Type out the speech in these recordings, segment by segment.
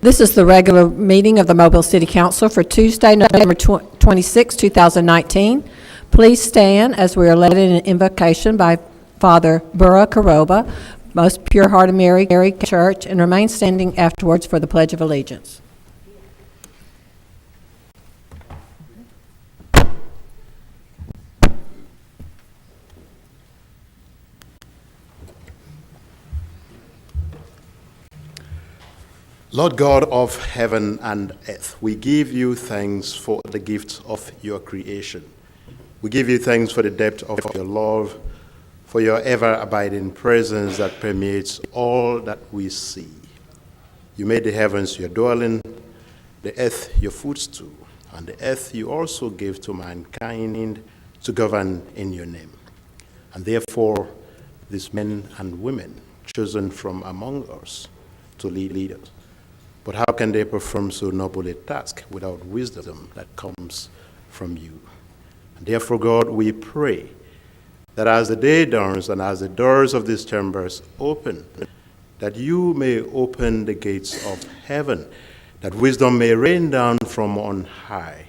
This is the regular meeting of the Mobile City Council for Tuesday, November 26, 2019. Please stand as we are led in an invocation by Father Burra Karoba, Most Pure Heart of Mary Church, and remain standing afterwards for the Pledge of Allegiance. Lord God of heaven and earth, we give you thanks for the gift of your creation. We give you thanks for the depth of your love, for your ever-abiding presence that permeates all that we see. You made the heavens your dwelling, the earth your footstool, and the earth you also gave to mankind to govern in your name. And therefore, these men and women chosen from among us to lead us. But how can they perform so noble a task without wisdom that comes from you? And therefore, God, we pray that as the day dawns and as the doors of these chambers open, that you may open the gates of heaven, that wisdom may rain down from on high,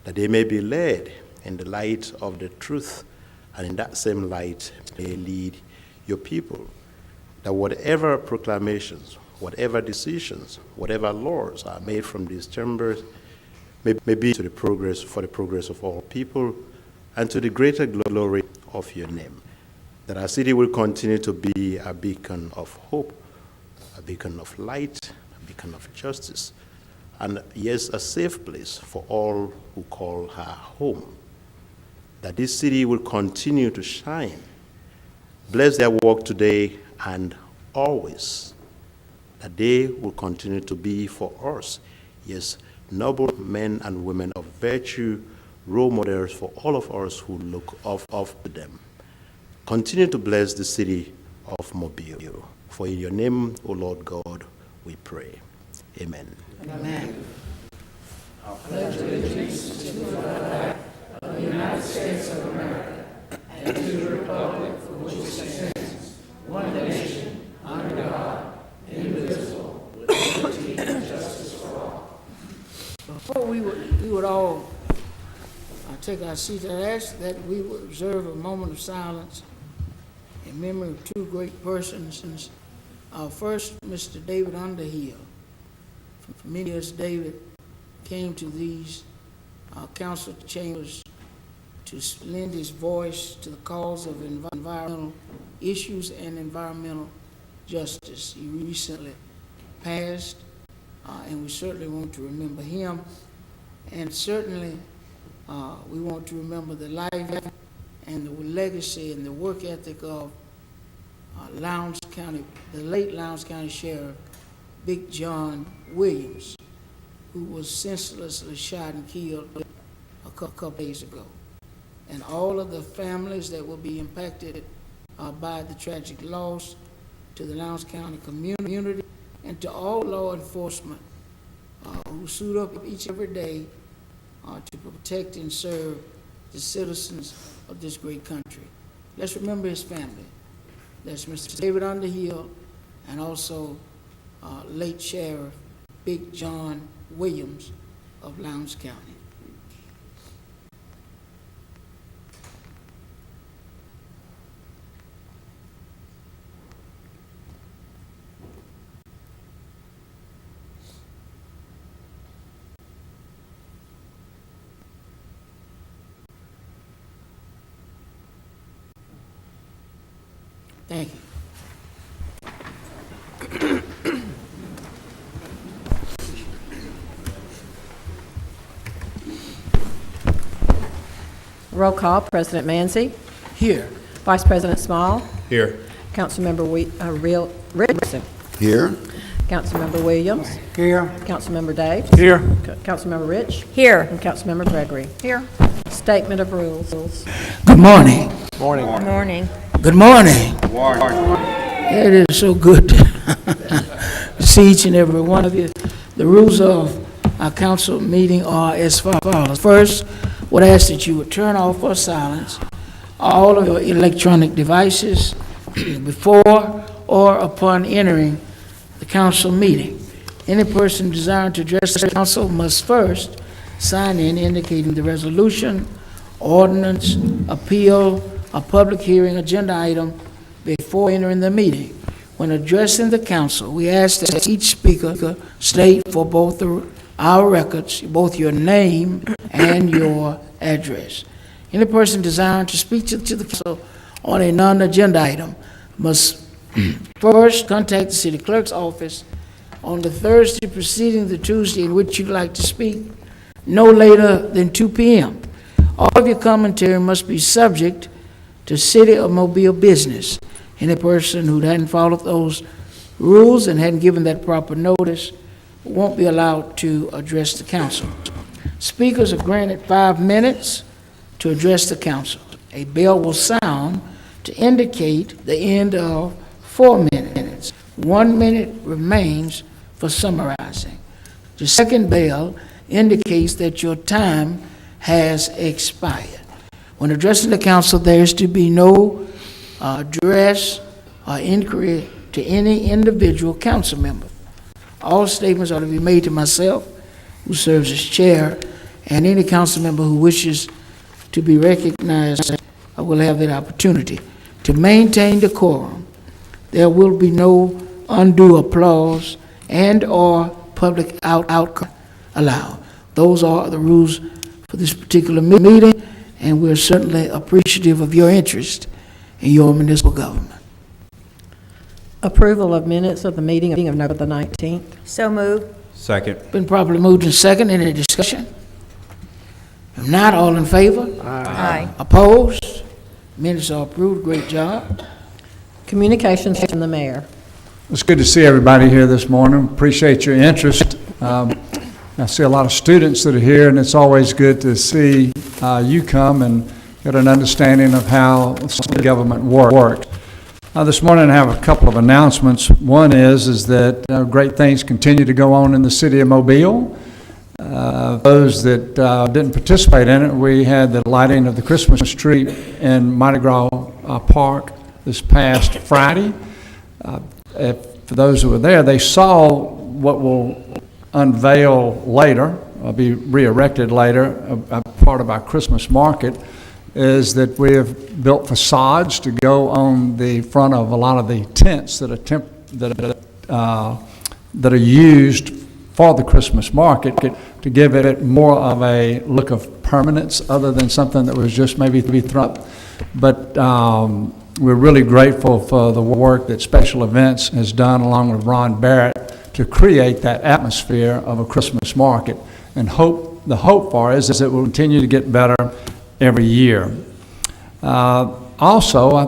that they may be led in the light of the truth, and in that same light may lead your people, that whatever proclamations, whatever decisions, whatever laws are made from these chambers may be for the progress of all people and to the greater glory of your name. That our city will continue to be a beacon of hope, a beacon of light, a beacon of justice, and yes, a safe place for all who call her home. That this city will continue to shine. Bless their work today and always. That they will continue to be for us, yes, noble men and women of virtue, role models for all of us who look up to them. Continue to bless the city of Mobile. For in your name, O Lord God, we pray. Amen. Amen. I pledge allegiance to the flag of the United States of America and to the republic for which it stands, one nation, under God, indivisible, with liberty and justice for all. Before we would all take our seats, I ask that we would observe a moment of silence in memory of two great persons. First, Mr. David Underhill. For many years, David came to these council chambers to lend his voice to the cause of environmental issues and environmental justice. He recently passed, and we certainly want to remember him. And certainly, we want to remember the life and the legacy and the work ethic of Lowndes County, the late Lowndes County Sheriff, Big John Williams, who was senselessly shot and killed a couple days ago. And all of the families that will be impacted by the tragic loss, to the Lowndes County community, and to all law enforcement who suit up each and every day to protect and serve the citizens of this great country. Let's remember his family. That's Mr. David Underhill and also late Sheriff Big John Williams of Lowndes County. Thank you. Roll call. President Manzi. Here. Vice President Small. Here. Councilmember Richardson. Here. Councilmember Williams. Here. Councilmember Daves. Here. Councilmember Rich. Here. And Councilmember Gregory. Here. Statement of rules. Good morning. Good morning. Good morning. It is so good to see each and every one of you. The rules of our council meeting are as follows. First, would ask that you would turn off or silence all of your electronic devices before or upon entering the council meeting. Any person desiring to address the council must first sign in indicating the resolution, ordinance, appeal, or public hearing agenda item before entering the meeting. When addressing the council, we ask that each speaker state for both our records, both your name and your address. Any person desiring to speak to the council on a non-agenda item must first contact the city clerk's office on the Thursday preceding the Tuesday in which you'd like to speak, no later than 2 p.m. All of your commentary must be subject to City of Mobile business. Any person who hadn't followed those rules and hadn't given that proper notice won't be allowed to address the council. Speakers are granted 5 minutes to address the council. A bell will sound to indicate the end of 4 minutes. 1 minute remains for summarizing. The second bell indicates that your time has expired. When addressing the council, there is to be no address or inquiry to any individual council member. All statements are to be made to myself, who serves as chair, and any council member who wishes to be recognized will have that opportunity. To maintain decorum, there will be no undue applause and/or public outcry allowed. Those are the rules for this particular meeting, and we're certainly appreciative of your interest in your municipal government. Approval of minutes of the meeting of November the 19th. So moved. Second. Been properly moved and second. Any discussion? If not, all in favor? Aye. Opposed? Minutes are approved. Great job. Communications from the mayor. It's good to see everybody here this morning. Appreciate your interest. I see a lot of students that are here, and it's always good to see you come and get an understanding of how city government works. This morning I have a couple of announcements. One is that great things continue to go on in the city of Mobile. Those that didn't participate in it, we had the lighting of the Christmas tree in Mardi Gras Park this past Friday. For those who were there, they saw what will unveil later, be re-erected later, a part of our Christmas market, is that we have built facades to go on the front of a lot of the tents that are used for the Christmas market to give it more of a look of permanence other than something that was just maybe to be thrown up. But we're really grateful for the work that Special Events has done along with Ron Barrett to create that atmosphere of a Christmas market. And the hope for is it will continue to get better every year. Also, I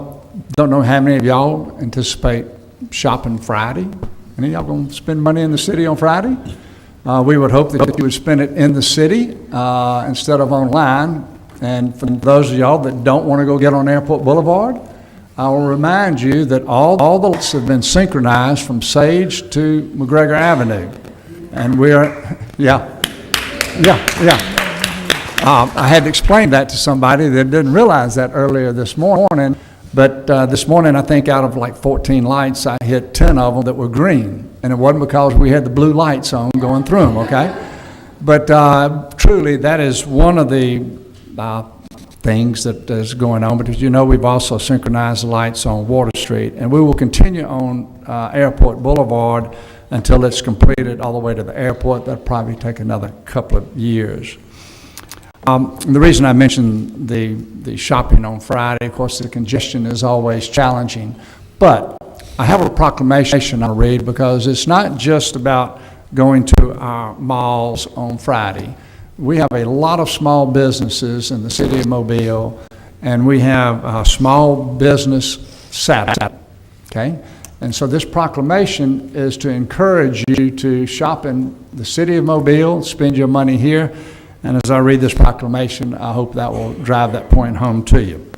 don't know how many of y'all anticipate shopping Friday. Any of y'all going to spend money in the city on Friday? We would hope that you would spend it in the city instead of online. And for those of y'all that don't want to go get on Airport Boulevard, I will remind you that all the lights have been synchronized from Sage to McGregor Avenue. And we are, yeah. I had to explain that to somebody that didn't realize that earlier this morning, but this morning I think out of like 14 lights, I hit 10 of them that were green, and it wasn't because we had the blue lights on going through them, okay? But truly, that is one of the things that is going on, but as you know, we've also synchronized the lights on Water Street, and we will continue on Airport Boulevard until it's completed all the way to the airport. That'll probably take another couple of years. The reason I mentioned the shopping on Friday, of course, the congestion is always challenging, but I have a proclamation I'll read because it's not just about going to our malls on Friday. We have a lot of small businesses in the city of Mobile, and we have a small business Saturday, okay? And so this proclamation is to encourage you to shop in the city of Mobile, spend your money here. And as I read this proclamation, I hope that will drive that point home to you.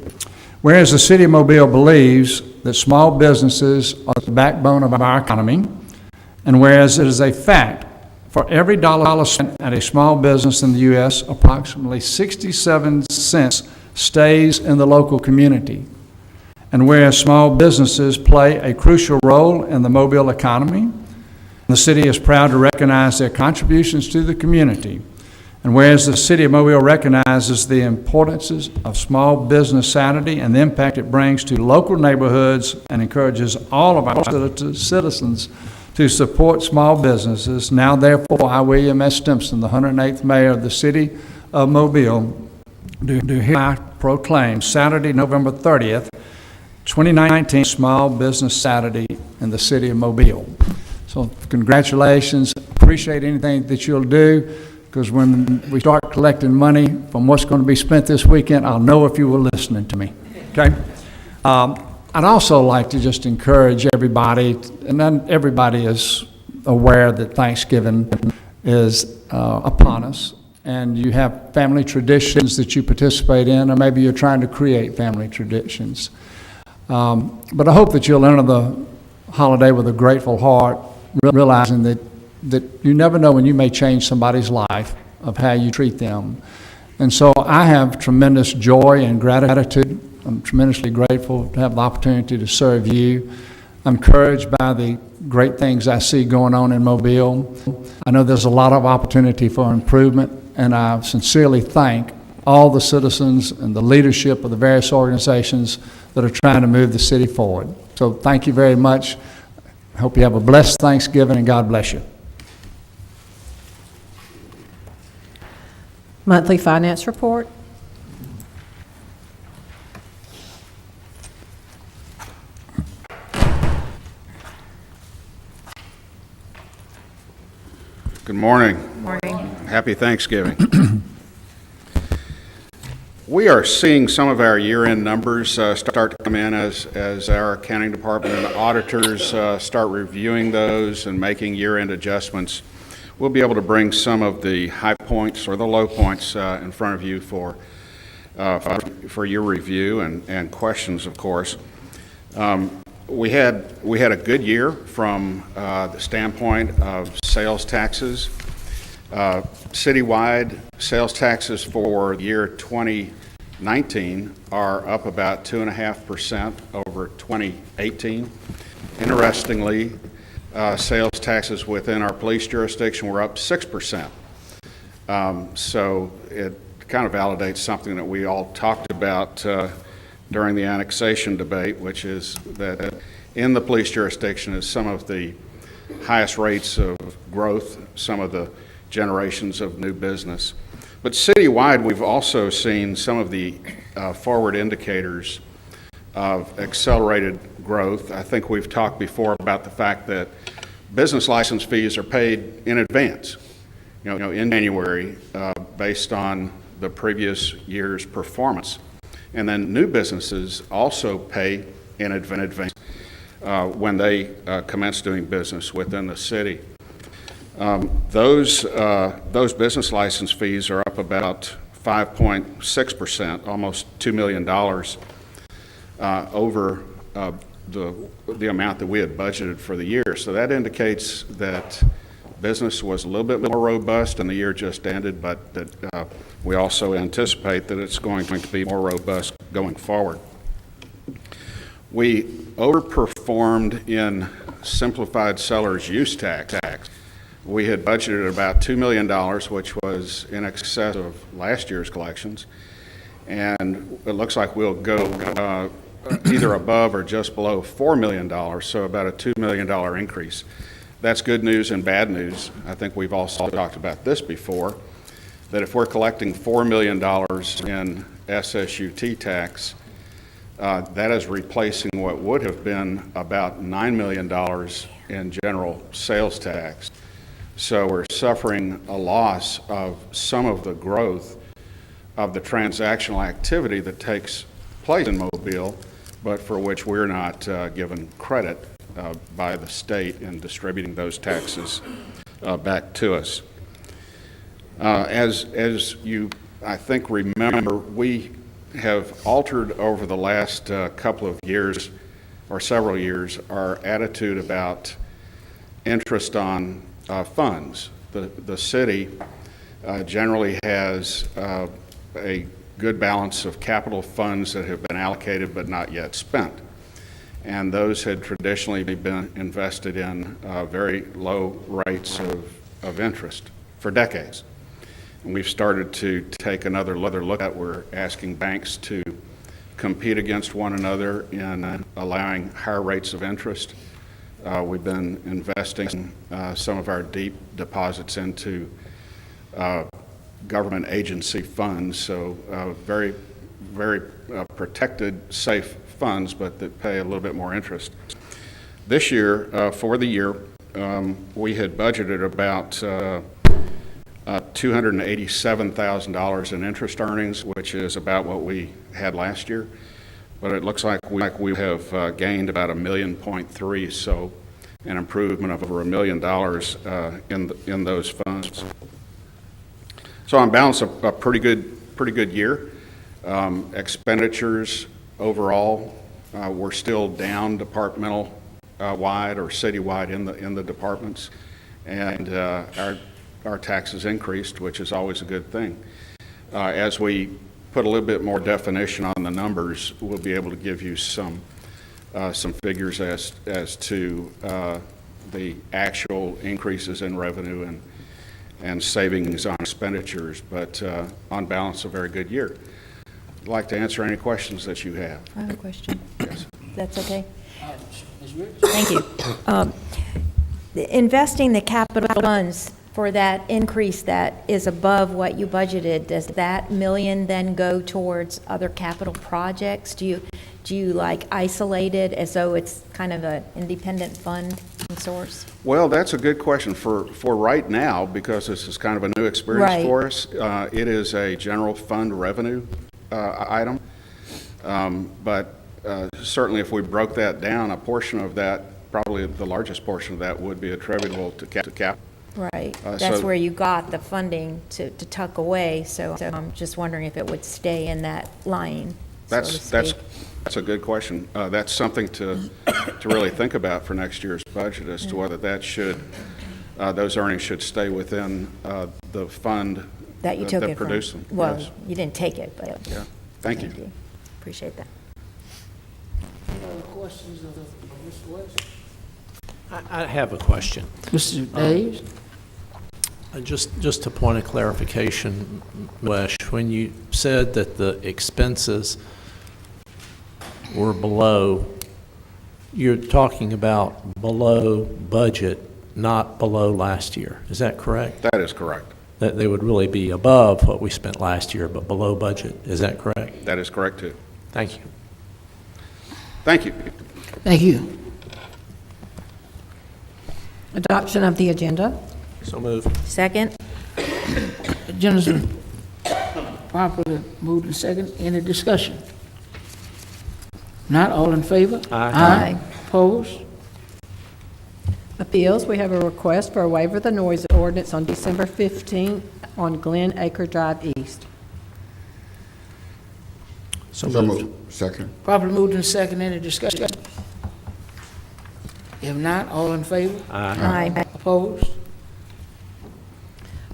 Whereas the city of Mobile believes that small businesses are the backbone of our economy, and whereas it is a fact, for every dollar spent at a small business in the U.S., approximately 67 cents stays in the local community. And whereas small businesses play a crucial role in the Mobile economy, The city is proud to recognize their contributions to the community. And whereas the City of Mobile recognizes the importance of Small Business Saturday and the impact it brings to local neighborhoods and encourages all of our citizens to support small businesses, now therefore I, William S. Stimson, the 108th Mayor of the City of Mobile, do hereby proclaim Saturday, November 30th, 2019, Small Business Saturday in the City of Mobile. So congratulations. Appreciate anything that you'll do, because when we start collecting money from what's going to be spent this weekend, I'll know if you were listening to me, okay? I'd also like to just encourage everybody, and then everybody is aware that Thanksgiving is upon us, and you have family traditions that you participate in, or maybe you're trying to create family traditions. But I hope that you'll enter the holiday with a grateful heart, realizing that you never know when you may change somebody's life of how you treat them. And so I have tremendous joy and gratitude. I'm tremendously grateful to have the opportunity to serve you. I'm encouraged by the great things I see going on in Mobile. I know there's a lot of opportunity for improvement, and I sincerely thank all the citizens and the leadership of the various organizations that are trying to move the city forward. So thank you very much. I hope you have a blessed Thanksgiving, and God bless you. Monthly finance report. Good morning. Morning. Happy Thanksgiving. We are seeing some of our year-end numbers start to come in as our accounting department and auditors start reviewing those and making year-end adjustments. We'll be able to bring some of the high points or the low points in front of you for your review and questions, of course. We had a good year from the standpoint of sales taxes. Citywide sales taxes for the year 2019 are up about 2.5% over 2018. Interestingly, sales taxes within our police jurisdiction were up 6%. So it kind of validates something that we all talked about during the annexation debate, which is that in the police jurisdiction is some of the highest rates of growth, some of the generations of new business. But citywide, we've also seen some of the forward indicators of accelerated growth. I think we've talked before about the fact that business license fees are paid in advance, in January, based on the previous year's performance. And then new businesses also pay in advance when they commence doing business within the city. Those business license fees are up about 5.6%, almost $2 million over the amount that we had budgeted for the year. So that indicates that business was a little bit more robust than the year just ended, but that we also anticipate that it's going to be more robust going forward. We overperformed in simplified seller's use tax. We had budgeted about $2 million, which was in excess of last year's collections, and it looks like we'll go either above or just below $4 million, so about a $2 million increase. That's good news and bad news. I think we've also talked about this before, that if we're collecting $4 million in SSUT tax, that is replacing what would have been about $9 million in general sales tax. So we're suffering a loss of some of the growth of the transactional activity that takes place in Mobile, but for which we're not given credit by the state in distributing those taxes back to us. As you, I think, remember, we have altered over the last couple of years, or several years, our attitude about interest on funds. The city generally has a good balance of capital funds that have been allocated but not yet spent. and those had traditionally been invested in very low rates of interest for decades. And we've started to take another look at. We're asking banks to compete against one another in allowing higher rates of interest. We've been investing some of our deep deposits into government agency funds, so very, very protected, safe funds, but that pay a little bit more interest. This year, for the year, we had budgeted about $287,000 in interest earnings, which is about what we had last year. But it looks like we have gained about $1.3 million, so an improvement of over $1 million in those funds. So on balance, a pretty good year. Expenditures overall, we're still down departmental wide or citywide in the departments, and our taxes increased, which is always a good thing. As we put a little bit more definition on the numbers, we'll be able to give you some figures as to the actual increases in revenue and savings on expenditures, but on balance, a very good year. I'd like to answer any questions that you have. I have a question. Yes. That's okay? Ms. Rich? Thank you. Investing the capital funds for that increase that is above what you budgeted, does that million then go towards other capital projects? Do you like isolate it as though it's kind of an independent fund source? Well, that's a good question. For right now, because this is kind of a new experience Right. for us, it is a general fund revenue item. But certainly if we broke that down, a portion of that, probably the largest portion of that, would be attributable to cap. Right. So- That's where you got the funding to tuck away, so I'm just wondering if it would stay in that line, so to speak. That's a good question. That's something to really think about for next year's budget as to whether that should, those earnings should stay within the fund That you took that it from. produced them. Well, Yes. you didn't take it, but. Yeah. Thank you. Appreciate that. Any other questions of Mr. West? I have a question. Mr. Daves? Just a point of clarification, Wes, when you said that the expenses were below, you're talking about below budget, not below last year. Is that correct? That is correct. That they would really be above what we spent last year, but below budget. Is that correct? That is correct, too. Thank you. Thank you. Thank you. Adoption of the agenda. So moved. Second? Agenda's been properly moved and second. Any discussion? Not all in favor? Aye. Opposed? Appeals, we have a request for a waiver of the noise ordinance on December 15th on Glen Acre Drive East. So moved. Second. Properly moved and second. Any discussion? If not, all in favor? Aye. Opposed?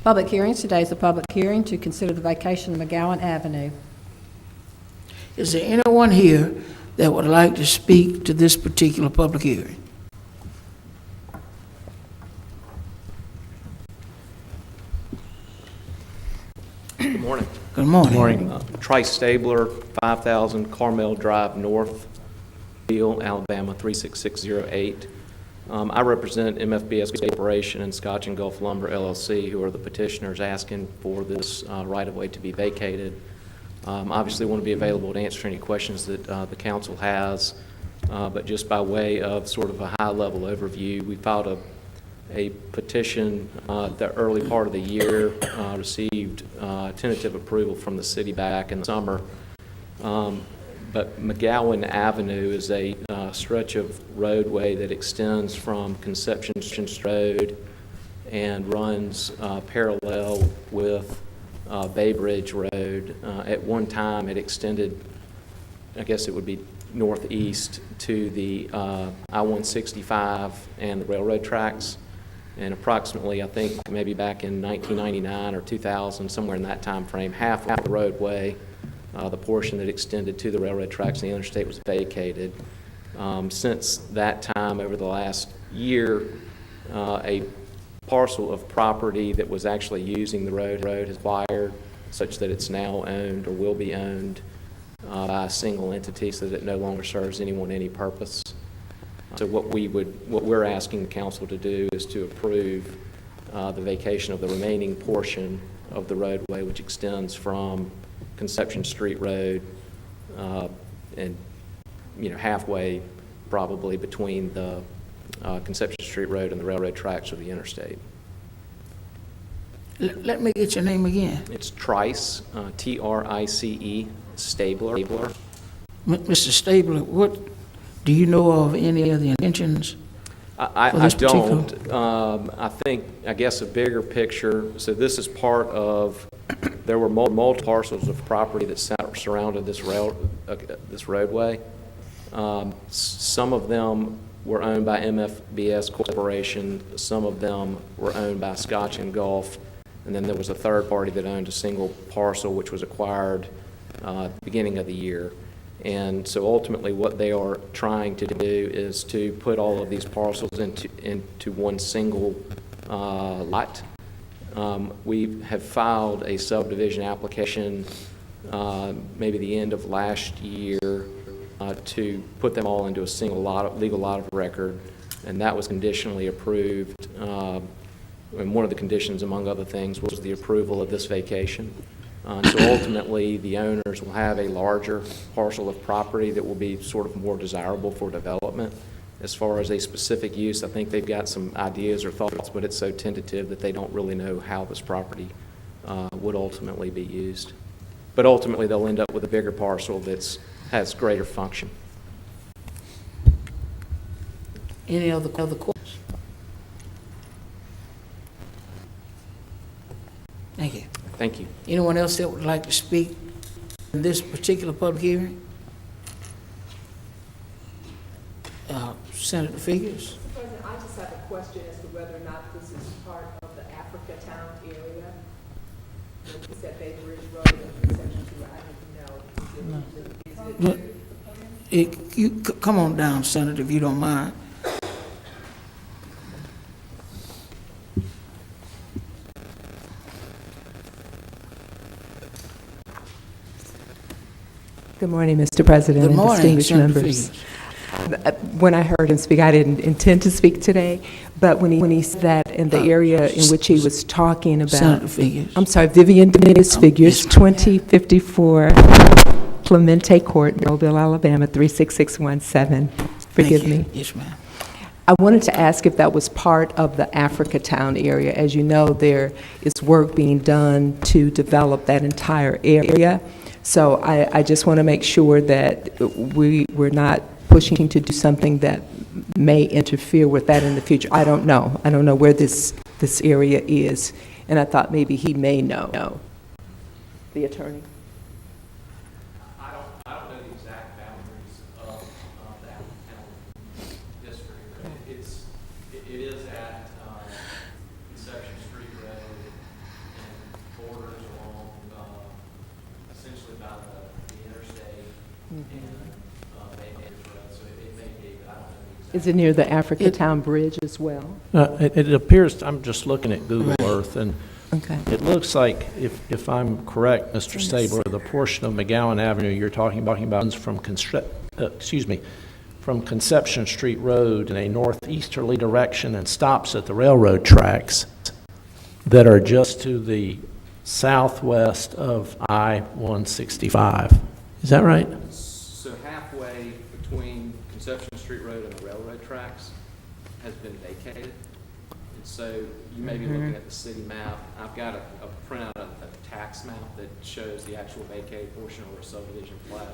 Public hearings, today is a public hearing to consider the vacation of McGowan Avenue. Is there anyone here that would like to speak to this particular public hearing? Good morning. Good morning. Morning. Trice Stabler, 5000 Carmel Drive North, Beale, Alabama, 36608. I represent MFBS Corporation and Scotch and Gulf Lumber LLC, who are the petitioners asking for this right-of-way to be vacated. Obviously, want to be available to answer any questions that the council has, but just by way of sort of a high-level overview, we filed a petition the early part of the year, received tentative approval from the city back in the summer. But McGowan Avenue is a stretch of roadway that extends from Conception Road and runs parallel with Bay Bridge Road. At one time, it extended, I guess it would be northeast to the I-165 and the railroad tracks. And approximately, I think maybe back in 1999 or 2000, somewhere in that time frame, half of the roadway, the portion that extended to the railroad tracks and the interstate, was vacated. Since that time, over the last year, a parcel of property that was actually using the road has acquired, such that it's now owned or will be owned by a single entity, so that it no longer serves anyone any purpose. So what we're asking the council to do is to approve the vacation of the remaining portion of the roadway, which extends from Conception Street Road and, halfway probably between the Conception Street Road and the railroad tracks of the interstate. Let me get your name again. It's Trice, Trice, Stabler. Mr. Stabler, what, do you know of any of the intentions? I For this don't. I guess a bigger picture, so this is part of, there were multiple parcels of property that surrounded this roadway. Some of them were owned by MFBS Corporation, some of them were owned by Scotch and Gulf, and then there was a third party that owned a single parcel, which was acquired at the beginning of the year. And so ultimately what they are trying to do is to put all of these parcels into one single lot. We have filed a subdivision application maybe the end of last year to put them all into a single legal lot of record, and that was conditionally approved. And one of the conditions, among other things, was the approval of this vacation. So ultimately, the owners will have a larger parcel of property that will be sort of more desirable for development. As far as a specific use, I think they've got some ideas or thoughts, but it's so tentative that they don't really know how this property would ultimately be used. But ultimately, they'll end up with a bigger parcel that has greater function. Any other questions? Thank you. Thank you. Anyone else that would like to speak in this particular public hearing? Senator Figures? Mr. President, I just have a question as to whether or not this is part of the Africa Town area. You said Bay Bridge Road and Conception Street. I don't know. Come on down, Senator, if you don't mind. Good morning, Mr. President Good and morning, distinguished Senator members. Figures. When I heard him speak, I didn't intend to speak today, but when he said that in the area in which he was talking about... Senator Figures. I'm sorry, Vivian Dennis Figures, yes, ma'am. 2054 Clemente Court, Mobile, Alabama, 36617. Forgive Thank you. me. Yes, ma'am. I wanted to ask if that was part of the Africa Town area. As you know, there is work being done to develop that entire area. So I just want to make sure that we're not pushing to do something that may interfere with that in the future. I don't know. I don't know where this area is, and I thought maybe he may know. The attorney? I don't know the exact boundaries of the Africa Town district. It is at Conception Street Road and borders along essentially by the interstate and Bay Bridge Road. So it may be, but I don't know the exact. Is it near the Africa Town Bridge as well? It appears, I'm just looking at Google Earth, and Okay. it looks like, if I'm correct, Mr. Stabler, the portion of McGowan Avenue you're talking about runs from Conception Street Road in a northeasterly direction and stops at the railroad tracks that are just to the southwest of I-165. Is that right? So halfway between Conception Street Road and the railroad tracks has been vacated. And so you may be looking at the city map. I've got a printout of a tax map that shows the actual vacated portion or a subdivision plat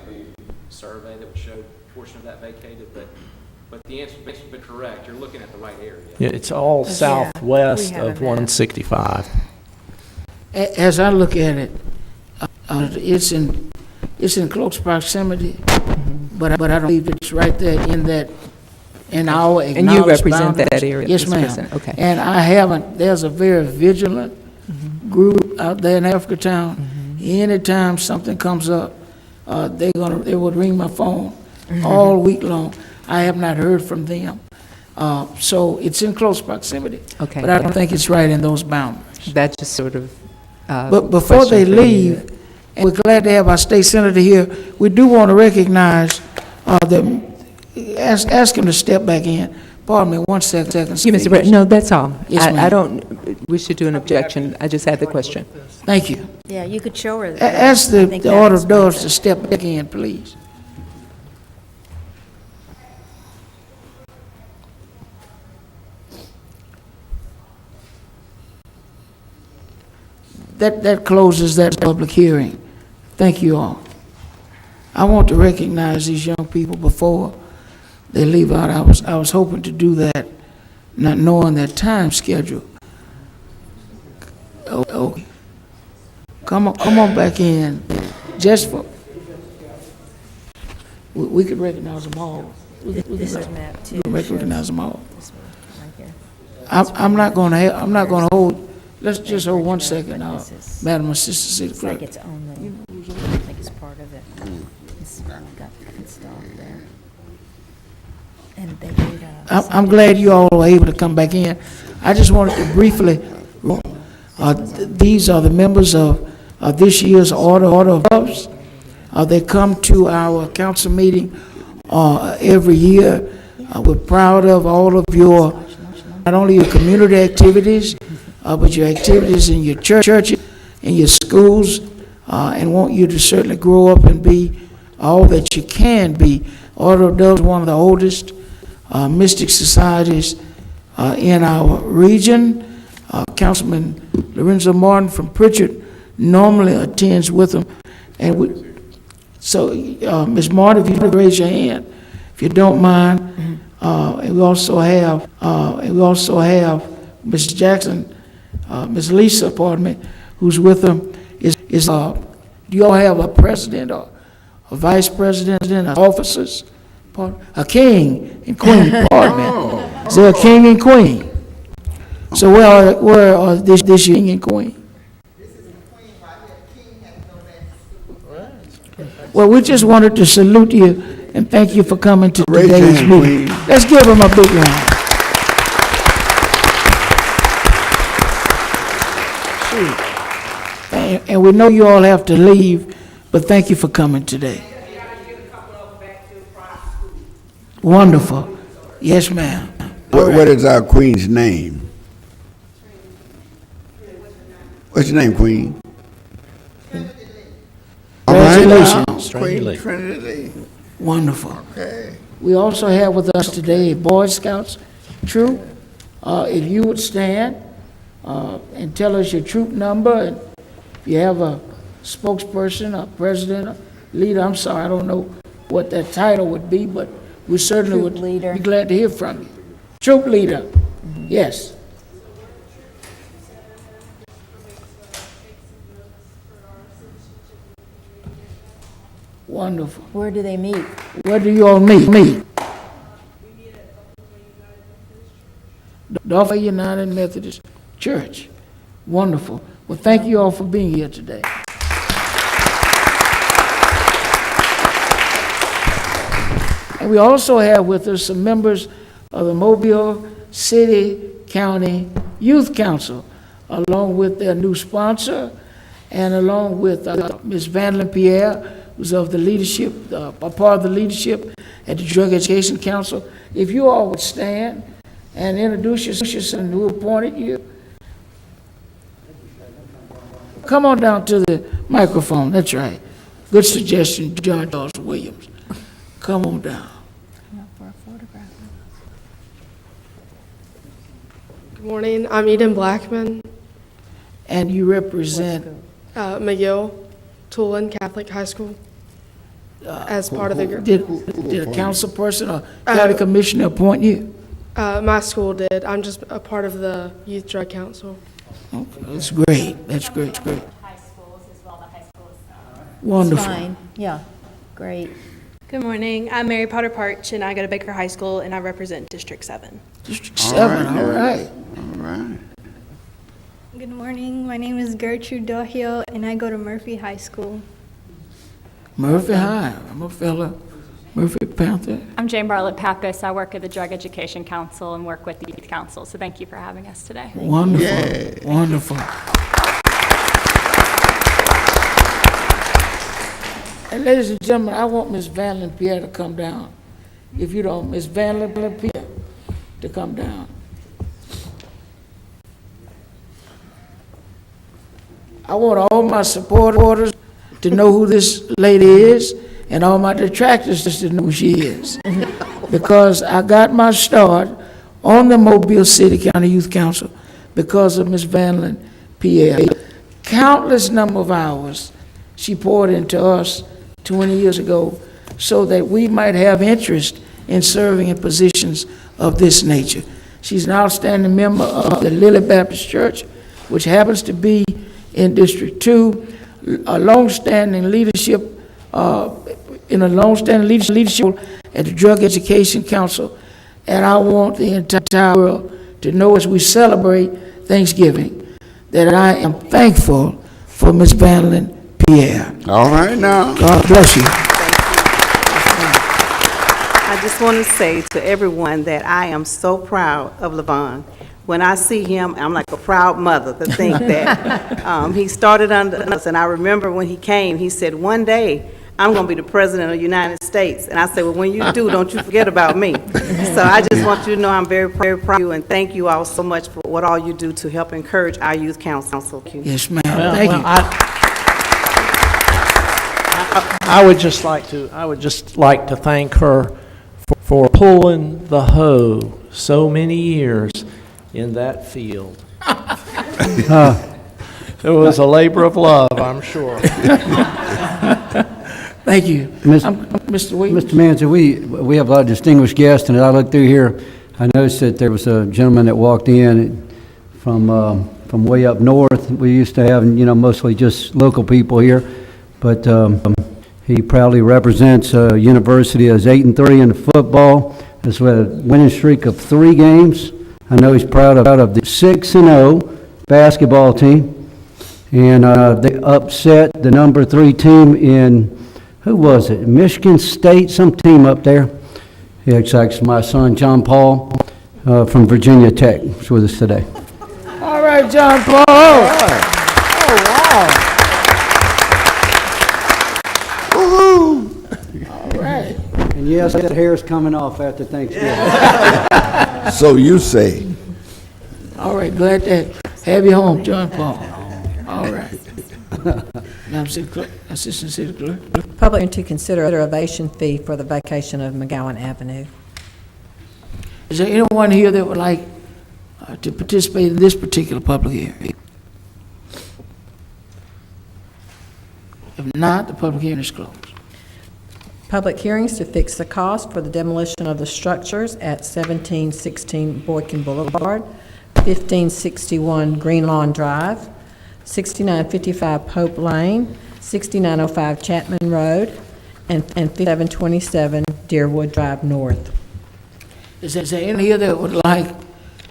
survey that would show a portion of that vacated. But the answer is correct. You're looking at the right area. Yeah, it's all southwest we have a of map. 165. As I look at it, it's in close proximity, but I don't believe it's right there in our And you acknowledged represent that boundaries. area, Yes, Mr. ma'am. President. Okay. And there's a very vigilant group out there in Africa Town. Anytime something comes up, they would ring my phone all week long. I have not heard from them. So it's in close proximity. Okay. But I don't think it's right in those boundaries. That just sort of. But before they question for me. leave, and we're glad to have our state senator here, we do want to recognize them, ask him to step back in. Pardon me, 1 second. You, Mr. Brett, no, that's all. Yes, I ma'am. don't wish to do an objection. I just had the question. Thank you. Yeah, you could show her that. Ask I think the that Order was of Doves my- to step back in, please. That closes that public hearing. Thank you all. I want to recognize these young people before they leave out. I was hoping to do that, not knowing their time schedule. Okay. Come on back in, just for, we could recognize them all. We could This is map two. recognize them all. This one, right here. I'm not gonna hold, let's just hold 1 second, Madam Assistant City It's like Clerk. its own little, I think it's part of it. It's got stuff there. And they did, I'm glad you all were able to come back in. I just wanted to briefly, these are the members of this year's Order of Doves. They come to our council meeting every year. We're proud of all of your, not only your community activities, but your activities in your churches, in your schools, and want you to certainly grow up and be all that you can be. Order of Doves is one of the oldest mystic societies in our region. Councilman Lorenzo Martin from Pritchard normally attends with them. And so, Ms. Martin, if you would raise your hand, if you don't mind. And we also have Ms. Jackson, Ms. Lisa, pardon me, who's with them. Do you all have a president or a vice president and officers? A king and queen, pardon me. Is there a king and queen? So where are this king and queen? Well, we just wanted to salute you and thank you for coming to today's meeting. Let's give them a big round. And we know you all have to leave, but thank you for coming today. Wonderful. Yes, ma'am. What is our queen's name? What's your name, Queen? Congratulations. Queen Trinity. Wonderful. Okay. We also have with us today Boy Scouts troop. If you would stand and tell us your troop number, and if you have a spokesperson, a president, a leader, I'm sorry, I don't know what that title would be, but we certainly Troop would leader. be glad to hear from you. Troop leader, yes. Wonderful. where do they meet? Where do you all meet? Dauphin United Methodist Church. Wonderful. Well, thank you all for being here today. And we also have with us some members of the Mobile City County Youth Council, along with their new sponsor, and along with Ms. Vandelin Pierre, who's of the leadership, a part of the leadership at the Drug Education Council. If you all would stand and introduce yourself and who appointed you. Come on down to the microphone, that's right. Good suggestion, John Charles Williams. Come on down. Good morning, I'm Eden Blackman, And you represent, McGill, Tulane Catholic High School, as part of the group. did a council person or county commissioner appoint you? My school did, I'm just a part of the Youth Drug Council. Okay, that's great, that's great, great. High schools as well, the high schools. Wonderful. Fine, yeah, great. Good morning, I'm Mary Potter Parch, and I go to Baker High School, and I represent District 7. District 7, all right. All right. Good morning. My name is Gertrude Dohio, and I go to Murphy High School. Murphy High, I'm a fella Murphy Panther. I'm Jane Bartlett Pappas. I work at the Drug Education Council and work with the Youth Council. So thank you for having us today. Wonderful, Yeah. wonderful. And ladies and gentlemen, I want Ms. Vanlin Pierre to come down. If you don't, Ms. Vanlin Pierre to come down. I want all my supporters to know who this lady is, and all my detractors to know who she is. Because I got my start on the Mobile City County Youth Council because of Ms. Vanlin Pierre. Countless number of hours she poured into us 20 years ago so that we might have interest in serving in positions of this nature. She's an outstanding member of the Lily Baptist Church, which happens to be in District 2, a long-standing leadership, in a long-standing leadership at the Drug Education Council. And I want the entire world to know as we celebrate Thanksgiving that I am thankful for Ms. Vanlin Pierre. All right now. God bless you. I just want to say to everyone that I am so proud of Levon. When I see him, I'm like a proud mother to think that he started under us. And I remember when he came, he said, one day, I'm going to be the president of the United States. And I said, well, when you do, don't you forget about me. So I just want you to know I'm very, very proud of you, and thank you all so much for what all you do to help encourage our youth council. Yes, ma'am. Thank you. I would just like to thank her for pulling the hoe so many years in that field. It was a labor of love, I'm sure. Thank you. Mr. Williams. Mr. Manzi, we have a lot of distinguished guests, and as I looked through here, I noticed that there was a gentleman that walked in from way up north. We used to have, mostly just local people here, but he proudly represents a university as 8-3 in football, as well as a winning streak of 3 games. I know he's proud of the 6-0 basketball team, and they upset the number 3 team in, who was it? Michigan State, some team up there. Yeah, exactly. My son John Paul from Virginia Tech is with us today. All right, John Paul. Oh, wow. All right. And yes, that hair's coming off after Thanksgiving. So you say. All right, glad to have you home, John Paul. All right. Madam City Clerk, Assistant City Clerk. Public to consider a reservation fee for the vacation of McGowan Avenue. Is there anyone here that would like to participate in this particular public hearing? If not, the public hearing is closed. Public hearings to fix the cost for the demolition of the structures at 1716 Boykin Boulevard, 1561 Green Lawn Drive, 6955 Pope Lane, 6905 Chapman Road, and 5727 Deerwood Drive North. Is there any here that would like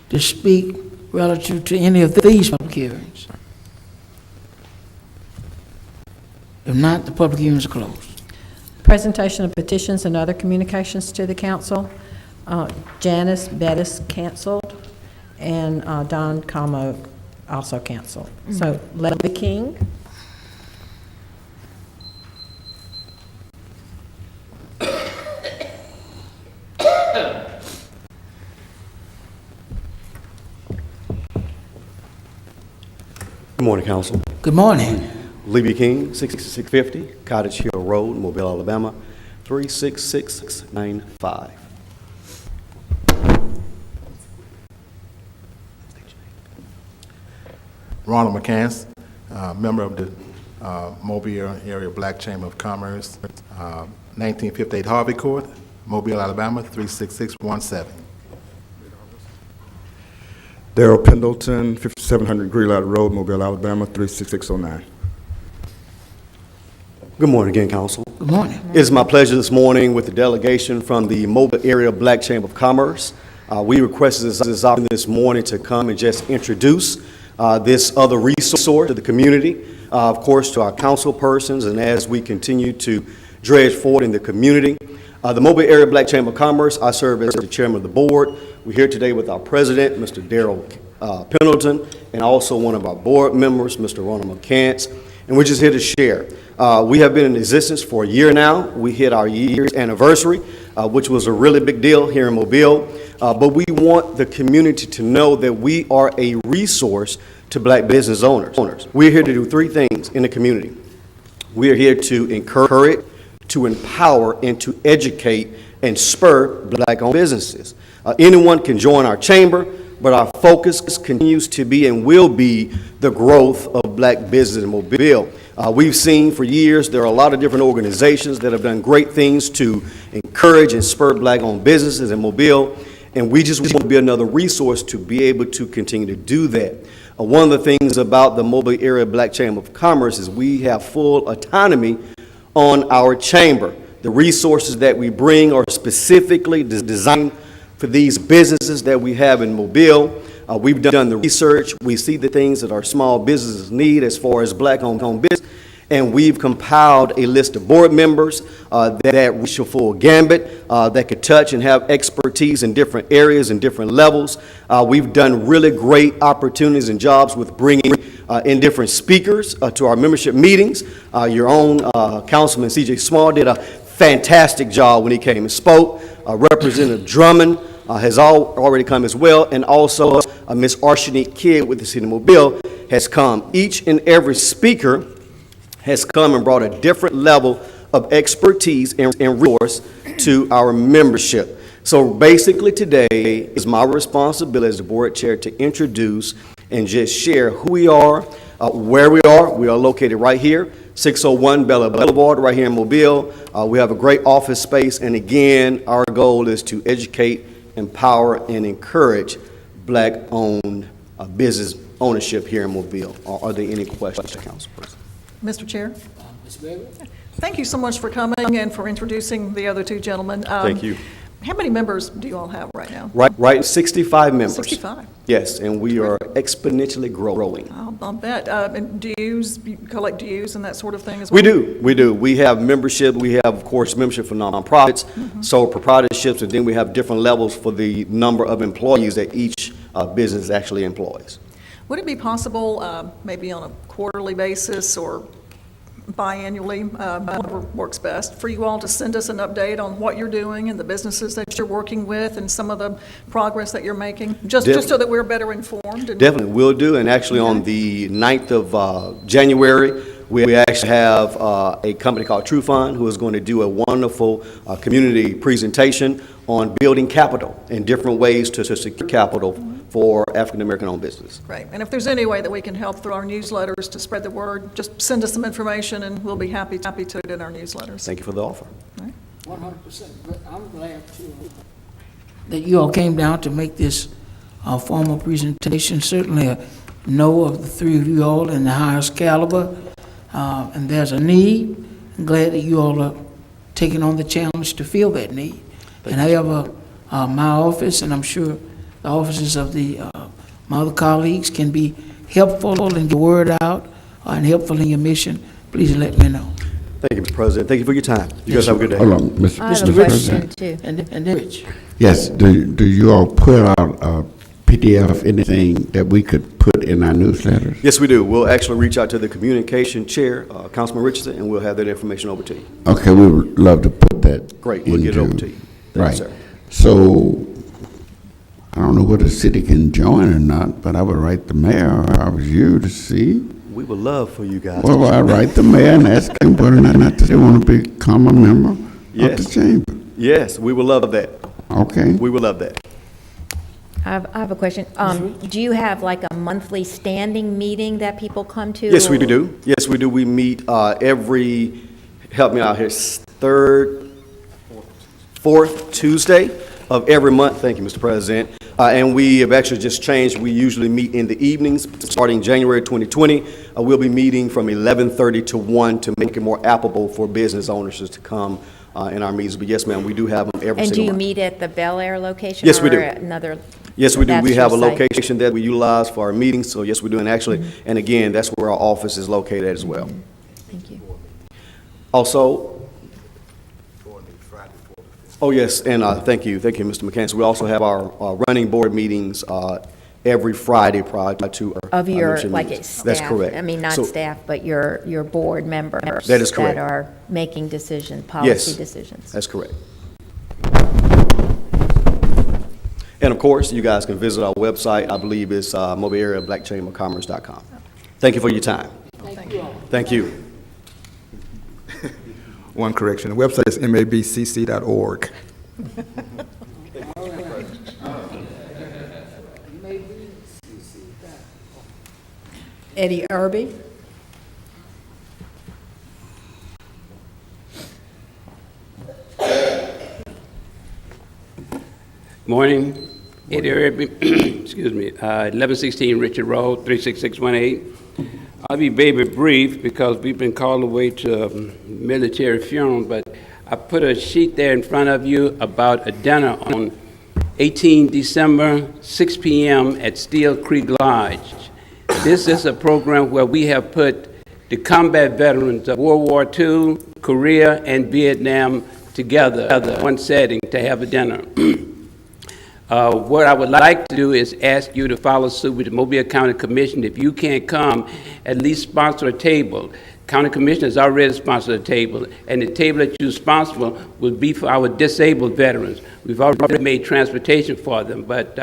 to speak relative to any of these public hearings? If not, the public hearing is closed. Presentation of petitions and other communications to the council. Janice Bettis canceled, and Don Como also canceled. So Leslie King. Good morning, Council. Good morning. Levy King, 6650 Cottage Hill Road, Mobile, Alabama, 36695. Ronald McCants, member of the Mobile Area Black Chamber of Commerce, 1958 Harvey Court, Mobile, Alabama, 36617. Darrell Pendleton, 5700 Greenlight Road, Mobile, Alabama, 36609. Good morning again, Council. Good morning. It is my pleasure this morning with the delegation from the Mobile Area Black Chamber of Commerce. We requested this opportunity this morning to come and just introduce this other resource to the community, of course, to our council persons, and as we continue to dredge forward in the community. The Mobile Area Black Chamber of Commerce, I serve as the chairman of the board. We're here today with our president, Mr. Daryl Pendleton, and also one of our board members, Mr. Ronald McCants, and we're just here to share. We have been in existence for a year now. We hit our year's anniversary, which was a really big deal here in Mobile, but we want the community to know that we are a resource to black business owners. We're here to do three things in the community. We are here to encourage, to empower, and to educate and spur black-owned businesses. Anyone can join our chamber, but our focus continues to be and will be the growth of black business in Mobile. We've seen for years there are a lot of different organizations that have done great things to encourage and spur black-owned businesses in Mobile, and we just want to be another resource to be able to continue to do that. One of the things about the Mobile Area Black Chamber of Commerce is we have full autonomy on our chamber. The resources that we bring are specifically designed for these businesses that we have in Mobile. We've done the research. We see the things that our small businesses need as far as black-owned business, and we've compiled a list of board members that reach a full gambit, that could touch and have expertise in different areas and different levels. We've done really great opportunities and jobs with bringing in different speakers to our membership meetings. Your own Councilman C.J. Small did a fantastic job when he came and spoke. Representative Drummond has already come as well, and also Ms. Arshanique Kidd with the City of Mobile has come. Each and every speaker has come and brought a different level of expertise and resource to our membership. So basically today is my responsibility as the board chair to introduce and just share who we are, where we are. We are located right here, 601 Bella Boulevard, right here in Mobile. We have a great office space, and again, our goal is to educate, empower, and encourage black-owned business ownership here in Mobile. Are there any questions, Council President? Mr. Chair? Thank you so much for coming and for introducing the other two gentlemen. Thank you. How many members do you all have right now? Right, 65 members. 65? Yes, and we are exponentially growing. I'll bet. And dues, you collect dues and that sort of thing as well? We do. We have membership. We have, of course, membership for nonprofits, sole proprietorships, and then we have different levels for the number of employees that each business actually employs. Would it be possible, maybe on a quarterly basis or biannually, whatever works best, for you all to send us an update on what you're doing and the businesses that you're working with and some of the progress that you're making, just so that we're better informed? Definitely, will do. And actually on the 9th of January, we actually have a company called True Fund who is going to do a wonderful community presentation on building capital and different ways to secure capital for African-American owned business. Great. And if there's any way that we can help through our newsletters to spread the word, just send us some information and we'll be happy to it in our newsletters. Thank you for the offer. 100%. I'm glad that you all came down to make this formal presentation. Certainly know of the three of you all in the highest caliber, and there's a need. I'm glad that you all are taking on the challenge to fill that need. And I have my office, and I'm sure the offices of my other colleagues can be helpful in the word out and helpful in your mission. Please let me know. Thank you, Mr. President. Thank you for your time. You guys have a good day. Hold on, Mr. President. Too. And then Rich. Yes, do you all put out a PDF, anything that we could put in our newsletters? Yes, we do. We'll actually reach out to the communication chair, Councilman Richardson, and we'll have that information over to you. Okay, we would love to put that. Great, we'll get it over to you. Right. Thank you, sir. So, I don't know whether the city can join or not, but I would write the mayor if I was you to see. We would love for you guys. Well, I write the mayor and ask him whether or not they want to become a member of the chamber. Yes, we would love that. Okay. We would love that. I have a question. Do you have like a monthly standing meeting that people come to? Yes, we do. Yes, we do. We meet every, help me out here, fourth Tuesday of every month. Thank you, Mr. President. And we have actually just changed. We usually meet in the evenings. Starting January 2020, we'll be meeting from 11:30 to 1 to make it more applicable for business owners to come in our meetings. But yes, ma'am, we do have them every And do single you month. meet at the Bel Air location? Yes, we do. Or another? Yes, we do. That's We have a your site? location that we utilize for our meetings. So yes, we do. And actually, and again, that's where our office is located as well. Thank you. Also, Oh, yes, and thank you, Mr. McCants. We also have our running board meetings every Friday prior to our Of your, membership like, meetings. staff? That's correct. I mean, not So- staff, but your board members? That is correct. That are making decisions, Yes, policy decisions? that's correct. And of course, you guys can visit our website. I believe it's Mobile Area BlackChamberCommerce.com. Thank you for your time. Thank you. One correction, the website is mabcc.org. Eddie Irby. Morning, Eddie Irby, excuse me, 1116 Richard Road, 36618. I'll be very brief because we've been called away to a military funeral, but I put a sheet there in front of you about a dinner on 18 December, 6 p.m. at Steel Creek Lodge. This is a program where we have put the combat veterans of World War II, Korea, and Vietnam together in one setting to have a dinner. What I would like to do is ask you to follow suit with the Mobile County Commission. If you can't come, at least sponsor a table. County Commission has already sponsored a table, and the table that you're responsible will be for our disabled veterans. We've already made transportation for them, but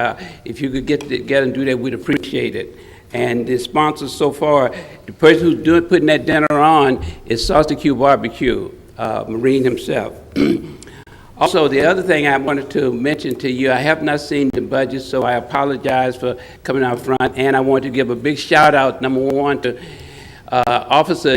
if you could get together and do that, we'd appreciate it. And the sponsors so far, the person who's putting that dinner on is Saucy Q Barbecue, Marine himself. Also, the other thing I wanted to mention to you, I have not seen the budget, so I apologize for coming out front, and I want to give a big shout out, number one, to Officer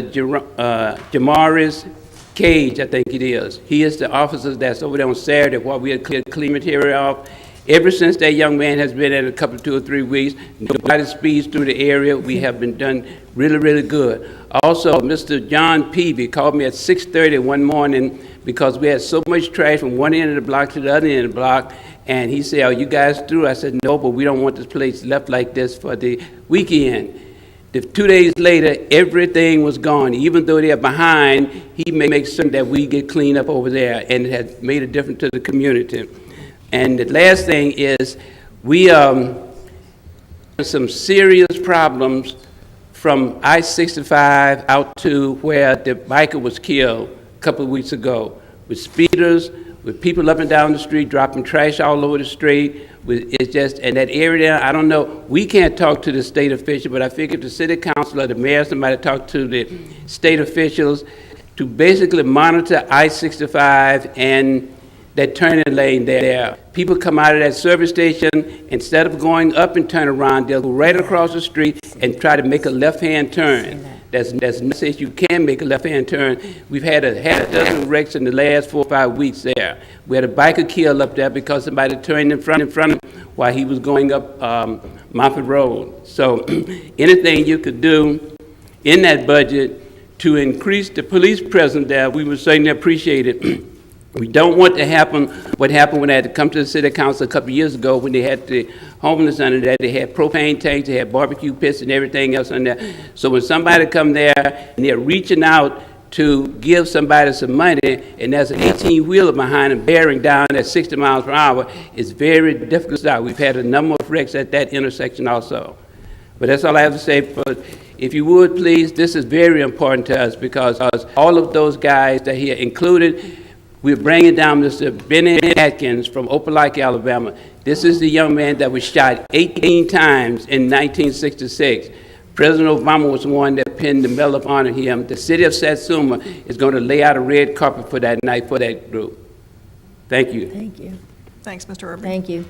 Jamaris Cage, I think it is. He is the officer that's over there on Saturday while we had cleared material off. Ever since that young man has been in a couple, 2 or 3 weeks, nobody speeds through the area. We have been done really, really good. Also, Mr. John Peavy called me at 6:30 one morning because we had so much trash from one end of the block to the other end of the block, and he said, "Are you guys through?" I said, "No, but we don't want this place left like this for the weekend." 2 days later, everything was gone. Even though they're behind, he makes certain that we get cleaned up over there, and it has made a difference to the community. And the last thing is, we have some serious problems from I-65 out to where the biker was killed a couple of weeks ago, with speeders, with people up and down the street dropping trash all over the street. It's just, in that area, I don't know, we can't talk to the state official, but I figured the city council or the mayor, somebody talk to the state officials to basically monitor I-65 and that turning lane there. People come out of that service station, instead of going up and turn around, they'll go right across the street and try to make a left-hand turn. That's says you can make a left-hand turn. We've had a dozen wrecks in the last 4 or 5 weeks there. We had a biker killed up there because somebody turned in front of him while he was going up Moffett Road. So anything you could do in that budget to increase the police presence there, we would certainly appreciate it. We don't want to happen what happened when they had to come to the city council a couple of years ago when they had the homeless under there. They had propane tanks, they had barbecue pits and everything else under there. So when somebody come there and they're reaching out to give somebody some money and there's an 18-wheeler behind them bearing down at 60 miles per hour, it's very difficult to stop. We've had a number of wrecks at that intersection also. But that's all I have to say. But if you would, please, this is very important to us because all of those guys that here included, we're bringing down Mr. Benny Atkins from Opelika, Alabama. This is the young man that was shot 18 times in 1966. President Obama was the one that pinned the Medal of Honor him. The city of Satsuma is going to lay out a red carpet for that night for that group. Thank you. Thank you. Thanks, Mr. Irby. Thank you.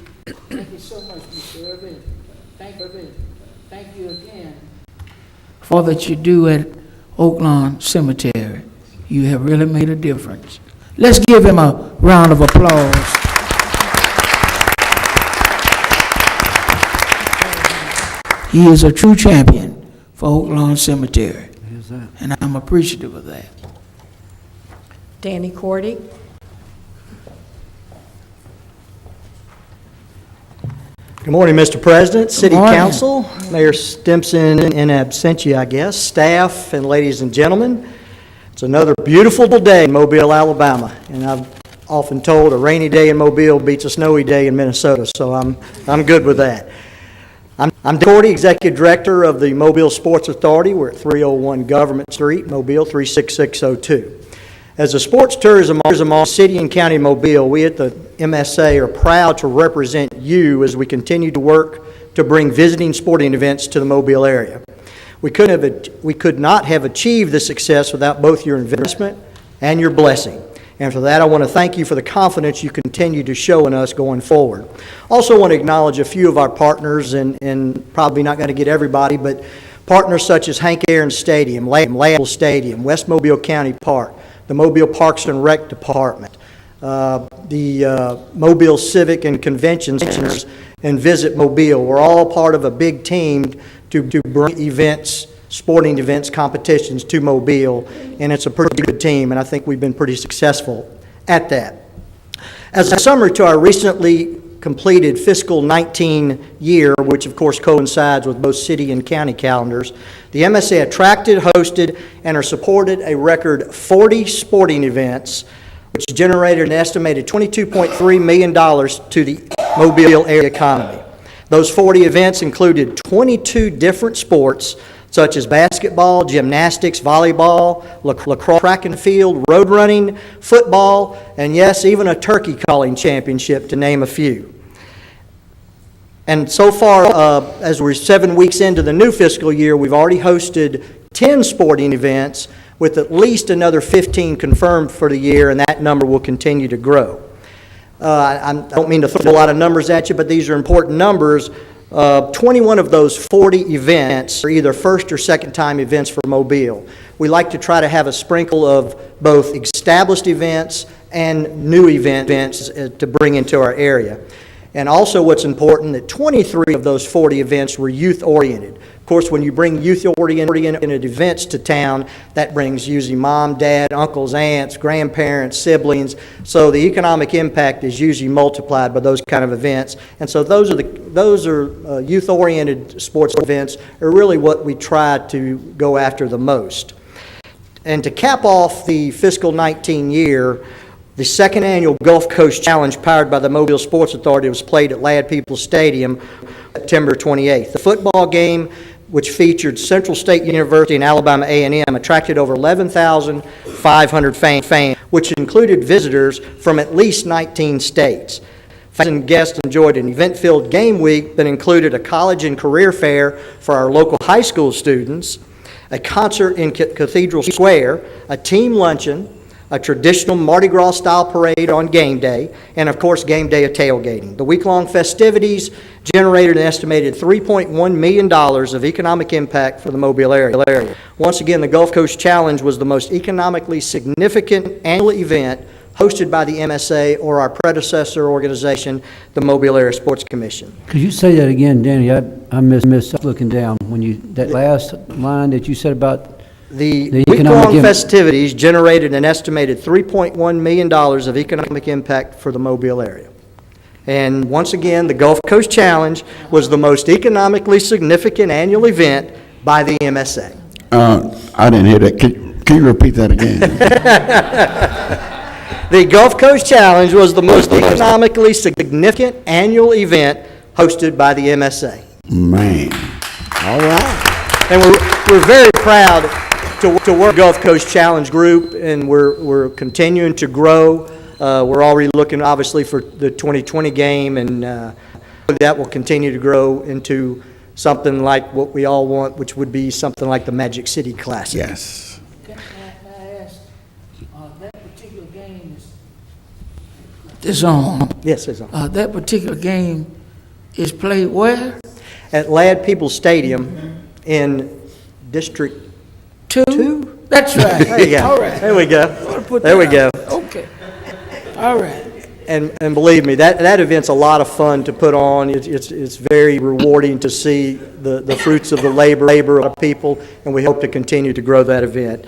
Thank you so much, Mr. Irby. Thank you again for that you do at Oaklawn Cemetery. You have really made a difference. Let's give him a round of applause. He is a true champion for Oaklawn Cemetery, and I'm appreciative of that. Danny Cordy. Good morning, Mr. President, City morning. Council, Mayor Stimson in absentia, I guess, staff, and ladies and gentlemen. It's another beautiful day in Mobile, Alabama, and I've often told, a rainy day in Mobile beats a snowy day in Minnesota, so I'm good with that. I'm Dick Cordy, Executive Director of the Mobile Sports Authority. We're at 301 Government Street, Mobile 36602. As a sports tourism city and county of Mobile, we at the MSA are proud to represent you as we continue to work to bring visiting sporting events to the Mobile area. We could not have achieved this success without both your investment and your blessing. And for that, I want to thank you for the confidence you continue to show in us going forward. Also want to acknowledge a few of our partners, and probably not going to get everybody, but partners such as Hank Aaron Stadium, Layable Stadium, West Mobile County Park, the Mobile Parks and Rec Department, the Mobile Civic and Convention Centers, and Visit Mobile. We're all part of a big team to bring events, sporting events, competitions to Mobile, and it's a pretty good team, and I think we've been pretty successful at that. As a summary to our recently completed fiscal 19 year, which of course coincides with both city and county calendars, the MSA attracted, hosted, and are supported a record 40 sporting events, which generated an estimated $22.3 million to the Mobile area economy. Those 40 events included 22 different sports, such as basketball, gymnastics, volleyball, lacrosse, track and field, road running, football, and yes, even a turkey calling championship, to name a few. And so far, as we're 7 weeks into the new fiscal year, we've already hosted 10 sporting events, with at least another 15 confirmed for the year, and that number will continue to grow. I don't mean to throw a lot of numbers at you, but these are important numbers. 21 of those 40 events are either first or second time events for Mobile. We like to try to have a sprinkle of both established events and new events to bring into our area. And also what's important, that 23 of those 40 events were youth-oriented. Of course, when you bring youth-oriented events to town, that brings usually mom, dad, uncles, aunts, grandparents, siblings. So the economic impact is usually multiplied by those kind of events. And so those are youth-oriented sports events are really what we try to go after the most. And to cap off the fiscal 19 year, the second annual Gulf Coast Challenge, powered by the Mobile Sports Authority, was played at Ladd Peoples Stadium September 28th. The football game, which featured Central State University and Alabama A&M, attracted over 11,500 fans, which included visitors from at least 19 states. Fans and guests enjoyed an event-filled game week that included a college and career fair for our local high school students, a concert in Cathedral Square, a team luncheon, a traditional Mardi Gras style parade on game day, and of course game day of tailgating. The week-long festivities generated an estimated $3.1 million of economic impact for the Mobile area. Once again, the Gulf Coast Challenge was the most economically significant annual event hosted by the MSA or our predecessor organization, the Mobile Area Sports Commission. Could you say that again, Danny? I missed looking down when that last line that you said about the week-long festivities generated an estimated $3.1 million of economic impact for the Mobile area. And once again, the Gulf Coast Challenge was the most economically significant annual event by the MSA. I didn't hear that. Can you repeat that again? The Gulf Coast Challenge was the most economically significant annual event hosted by the MSA. Man, all right. And we're very proud to work Gulf Coast Challenge group, and we're continuing to grow. We're already looking, obviously, for the 2020 game, and that will continue to grow into something like what we all want, which would be something like the Magic City Classic. Yes. Can I ask, that particular game is on? Yes, it's on. That particular game is played where? At Ladd Peoples Stadium in District 2? That's right. There you go. All right. There we go. There we go. Okay. All right. And believe me, that event's a lot of fun to put on. It's very rewarding to see the fruits of the labor of people, and we hope to continue to grow that event.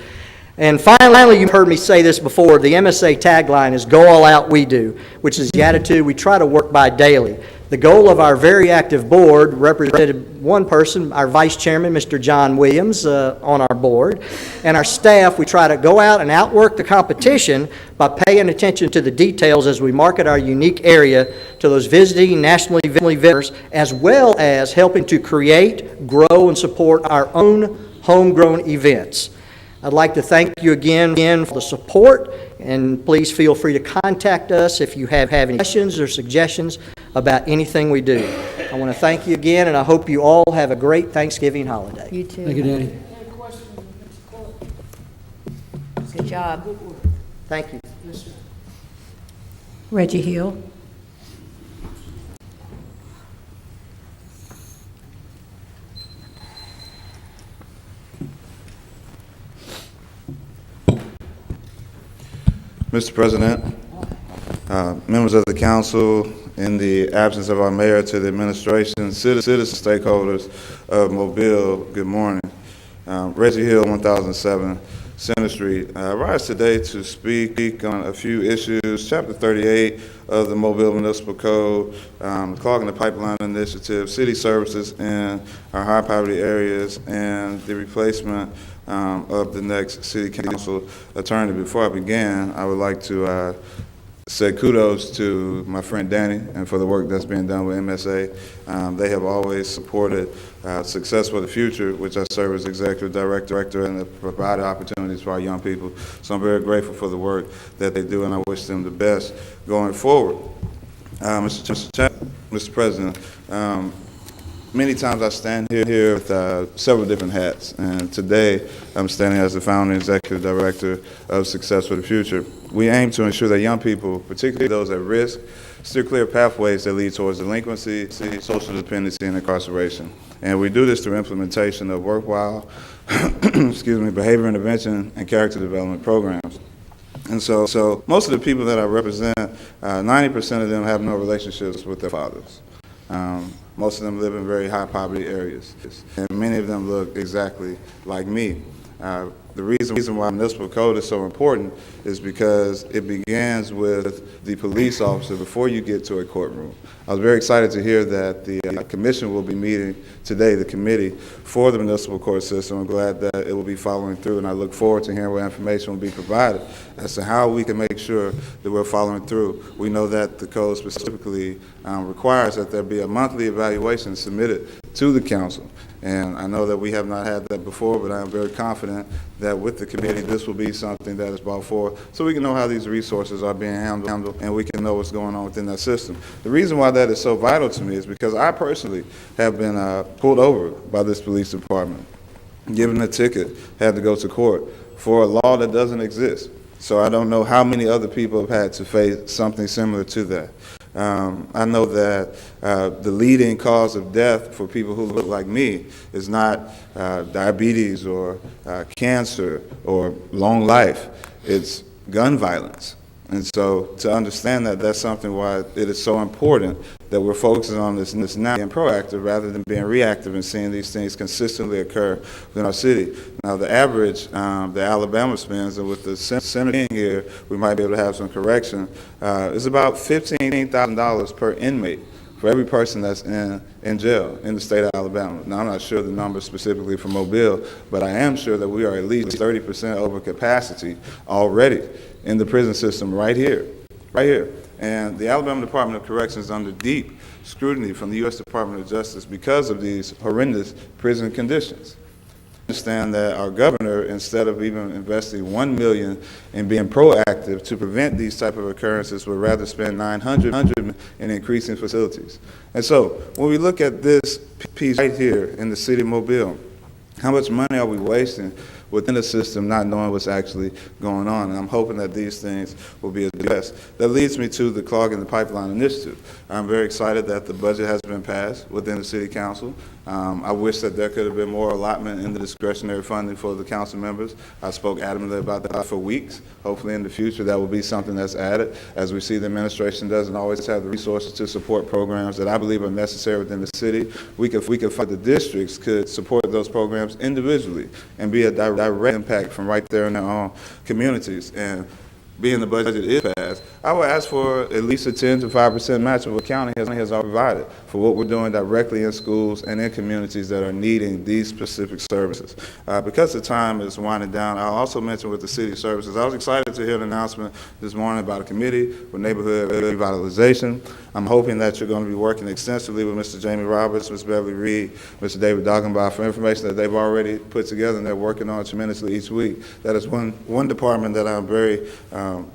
And finally, you've heard me say this before, the MSA tagline is "Go all out, we do," which is the attitude we try to work by daily. The goal of our very active board represented one person, our vice chairman, Mr. John Williams, on our board. And our staff, we try to go out and outwork the competition by paying attention to the details as we market our unique area to those visiting nationally visitors, as well as helping to create, grow, and support our own homegrown events. I'd like to thank you again for the support, and please feel free to contact us if you have any questions or suggestions about anything we do. I want to thank you again, and I hope you all have a great Thanksgiving holiday. You too. Thank you, Danny. Good job. Thank you. Reggie Hill. Mr. President, members of the council, in the absence of our mayor, to the administration, citizen stakeholders of Mobile, good morning. Reggie Hill, 1007 Center Street. I rise today to speak on a few issues. Chapter 38 of the Mobile Municipal Code, clogging the pipeline initiative, city services in our high poverty areas, and the replacement of the next city council attorney. Before I begin, I would like to say kudos to my friend Danny and for the work that's being done with MSA. They have always supported Success for the Future, which I serve as executive director, and have provided opportunities for our young people. So I'm very grateful for the work that they do, and I wish them the best going forward. Mr. President, many times I stand here with several different hats, and today I'm standing as the founder and executive director of Success for the Future. We aim to ensure that young people, particularly those at risk, steer clear pathways that lead towards delinquency, social dependency, and incarceration. And we do this through implementation of worthwhile behavior intervention and character development programs. And so most of the people that I represent, 90% of them have no relationships with their fathers. Most of them live in very high poverty areas, and many of them look exactly like me. The reason why municipal code is so important is because it begins with the police officer before you get to a courtroom. I was very excited to hear that the commission will be meeting today, the committee for the municipal court system. I'm glad that it will be following through, and I look forward to hearing what information will be provided as to how we can make sure that we're following through. We know that the code specifically requires that there be a monthly evaluation submitted to the council. And I know that we have not had that before, but I am very confident that with the committee, this will be something that is brought forward so we can know how these resources are being handled and we can know what's going on within that system. The reason why that is so vital to me is because I personally have been pulled over by this police department, given a ticket, had to go to court for a law that doesn't exist. So I don't know how many other people have had to face something similar to that. I know that the leading cause of death for people who look like me is not diabetes or cancer or long life. It's gun violence. And so to understand that, that's something why it is so important that we're focusing on this now, being proactive rather than being reactive and seeing these things consistently occur within our city. Now, the average that Alabama spends, and with the center being here, we might be able to have some correction, is about $15,000 per inmate for every person that's in jail in the state of Alabama. Now, I'm not sure the number specifically for Mobile, but I am sure that we are at least 30% over capacity already in the prison system right here. And the Alabama Department of Corrections is under deep scrutiny from the U.S. Department of Justice because of these horrendous prison conditions. Understand that our governor, instead of even investing $1 million in being proactive to prevent these type of occurrences, would rather spend $900 million in increasing facilities. And so when we look at this piece right here in the city of Mobile, how much money are we wasting within the system not knowing what's actually going on? And I'm hoping that these things will be addressed. That leads me to the Clogging the Pipeline Initiative. I'm very excited that the budget has been passed within the City Council. I wish that there could have been more allotment in the discretionary funding for the council members. I spoke adamantly about that for weeks. Hopefully in the future that will be something that's added. As we see, the administration doesn't always have the resources to support programs that I believe are necessary within the city. We could find the districts could support those programs individually and be a direct impact from right there in their own communities. And being the budget is passed, I would ask for at least a 10 to 5% match of what county has already provided for what we're doing directly in schools and in communities that are needing these specific services. Because the time is winding down, I'll also mention with the city services, I was excited to hear an announcement this morning about a committee for neighborhood revitalization. I'm hoping that you're going to be working extensively with Mr. Jamie Roberts, Ms. Beverly Reed, Mr. David Doggenbach for information that they've already put together and they're working on tremendously each week. That is one department that I'm very proud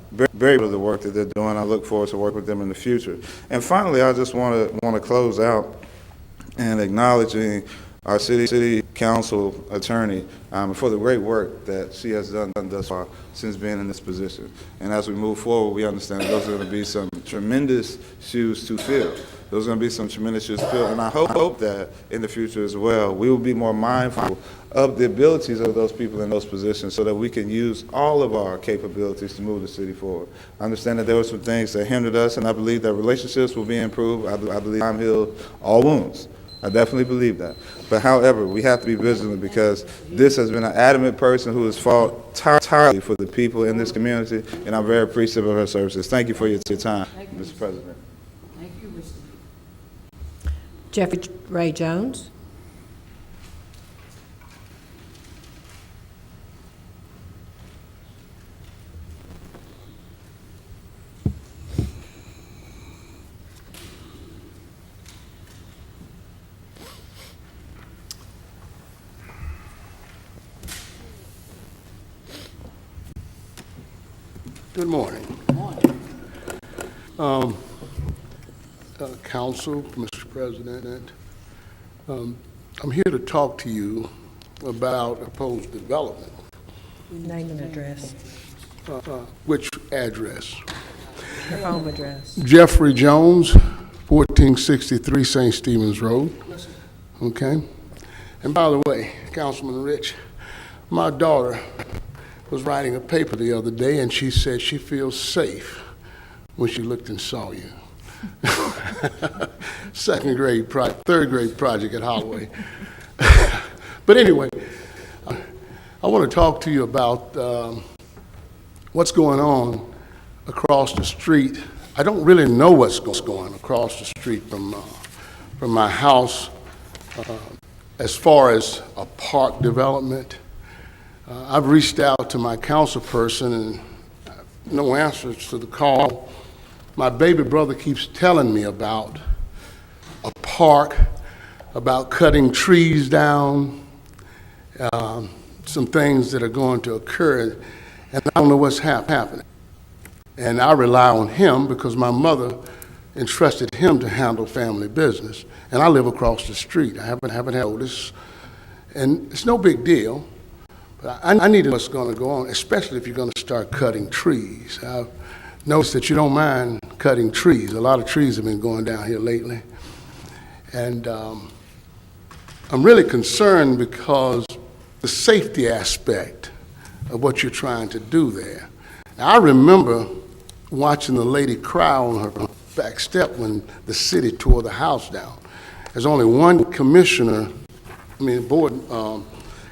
of the work that they're doing. I look forward to work with them in the future. And finally, I just want to close out and acknowledging our city council attorney for the great work that she has done thus far since being in this position. And as we move forward, we understand that those are going to be some tremendous shoes to fill. Those are going to be some tremendous shoes to fill. And I hope that in the future as well, we will be more mindful of the abilities of those people in those positions so that we can use all of our capabilities to move the city forward. I understand that there were some things that hindered us, and I believe that relationships will be improved. I believe time healed all wounds. I definitely believe that. But however, we have to be vigilant because this has been an adamant person who has fought tirelessly for the people in this community, and I'm very appreciative of her services. Thank you for your time, Mr. President. Thank you, Mr. Jeffrey Ray Jones. Good morning. Council, Mr. President, I'm here to talk to you about proposed development. Name and address. Which address? Your home address. Jeffrey Jones, 1463 St. Stephen's Road. Okay? And by the way, Councilman Rich, my daughter was writing a paper the other day, and she said she feels safe when she looked and saw you. Third grade project at Holloway. But anyway, I want to talk to you about what's going on across the street. I don't really know what's going on across the street from my house as far as a park development. I've reached out to my council person and no answers to the call. My baby brother keeps telling me about a park, about cutting trees down, some things that are going to occur, and I don't know what's happening. And I rely on him because my mother entrusted him to handle family business, and I live across the street. I haven't had notice, and it's no big deal. But I need to know what's going to go on, especially if you're going to start cutting trees. I've noticed that you don't mind cutting trees. A lot of trees have been going down here lately. And I'm really concerned because the safety aspect of what you're trying to do there. Now, I remember watching the lady cry on her back step when the city tore the house down. There's only one board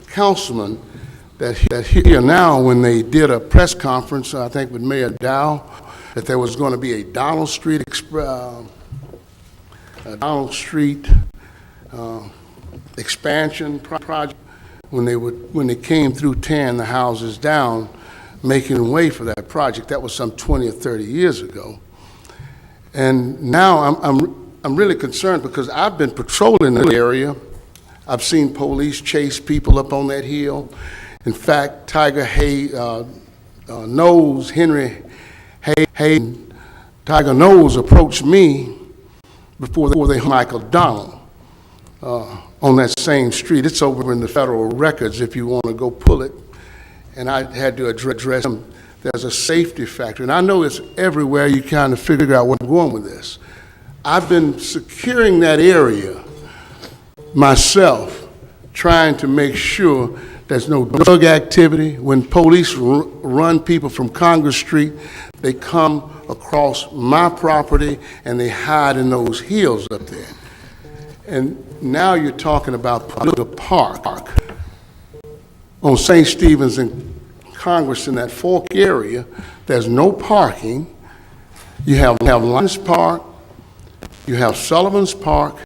councilman that here now, when they did a press conference, I think with Mayor Dow, that there was going to be a Donald Street expansion project when they came through tearing the houses down, making way for that project. That was some 20 or 30 years ago. And now I'm really concerned because I've been patrolling the area. I've seen police chase people up on that hill. In fact, Henry Hayden, Tiger Knowles approached me before they hung Michael Donald on that same street. It's over in the federal records if you want to go pull it. And I had to address them. There's a safety factor. And I know it's everywhere. You kind of figure out where I'm going with this. I've been securing that area myself, trying to make sure there's no drug activity. When police run people from Congress Street, they come across my property and they hide in those hills up there. And now you're talking about a park on St. Stephen's and Congress in that Fork area, there's no parking. You have Lions Park, you have Sullivan's Park,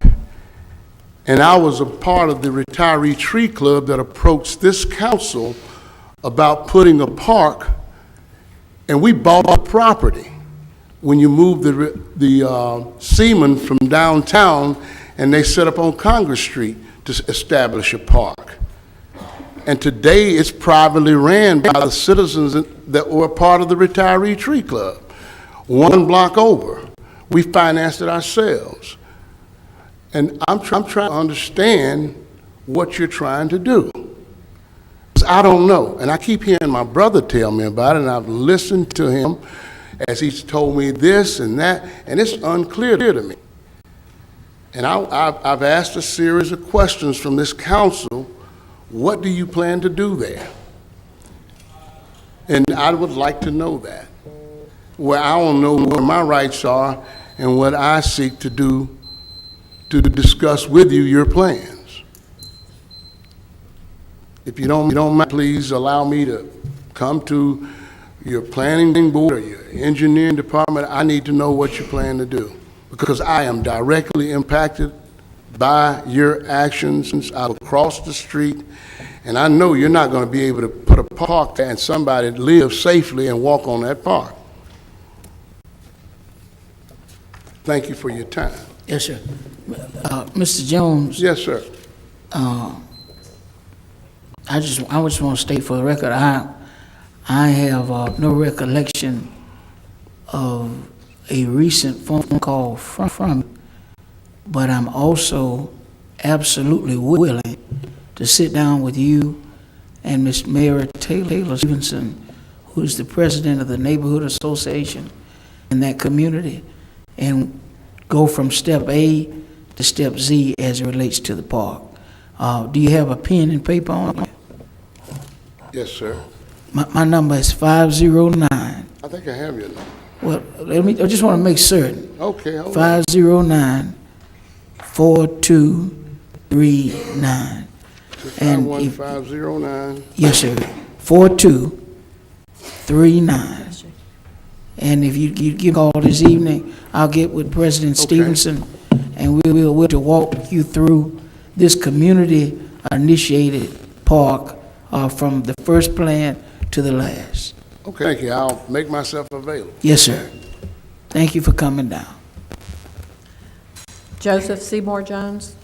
and I was a part of the Retiree Tree Club that approached this council about putting a park, and we bought the property when you moved the Seaman from downtown, and they set up on Congress Street to establish a park. And today it's privately ran by the citizens that were part of the Retiree Tree Club. One block over, we financed it ourselves. And I'm trying to understand what you're trying to do. 'Cause I don't know, and I keep hearing my brother tell me about it, and I've listened to him as he's told me this and that, and it's unclear to me. And I've asked a series of questions from this council. What do you plan to do there? And I would like to know that. Where I don't know where my rights are and what I seek to do to discuss with you your plans. If you don't mind, please allow me to come to your planning board or your engineering department. I need to know what you plan to do, because I am directly impacted by your actions out across the street, and I know you're not going to be able to put a park there and somebody live safely and walk on that park. Thank you for your time. Yes, sir. Mr. Jones? Yes, sir. I just want to state for the record, I have no recollection of a recent phone call from, but I'm also absolutely willing to sit down with you and Ms. Mary Taylor Stevenson, who is the president of the Neighborhood Association in that community, and go from step A to step Z as it relates to the park. Do you have a pen and paper on it? Yes, sir. My number is 509. I think I have your number. Well, I just want to make certain. Okay, hold on. 509-4239. And if, 509. yes, sir, 4239. And if you give a call this evening, I'll get with President Stevenson, and we'll to walk you through this community-initiated park from the first plan to the last. Okay, thank you. I'll make myself available. Yes, sir. Thank you for coming down. Joseph Seymour Jones.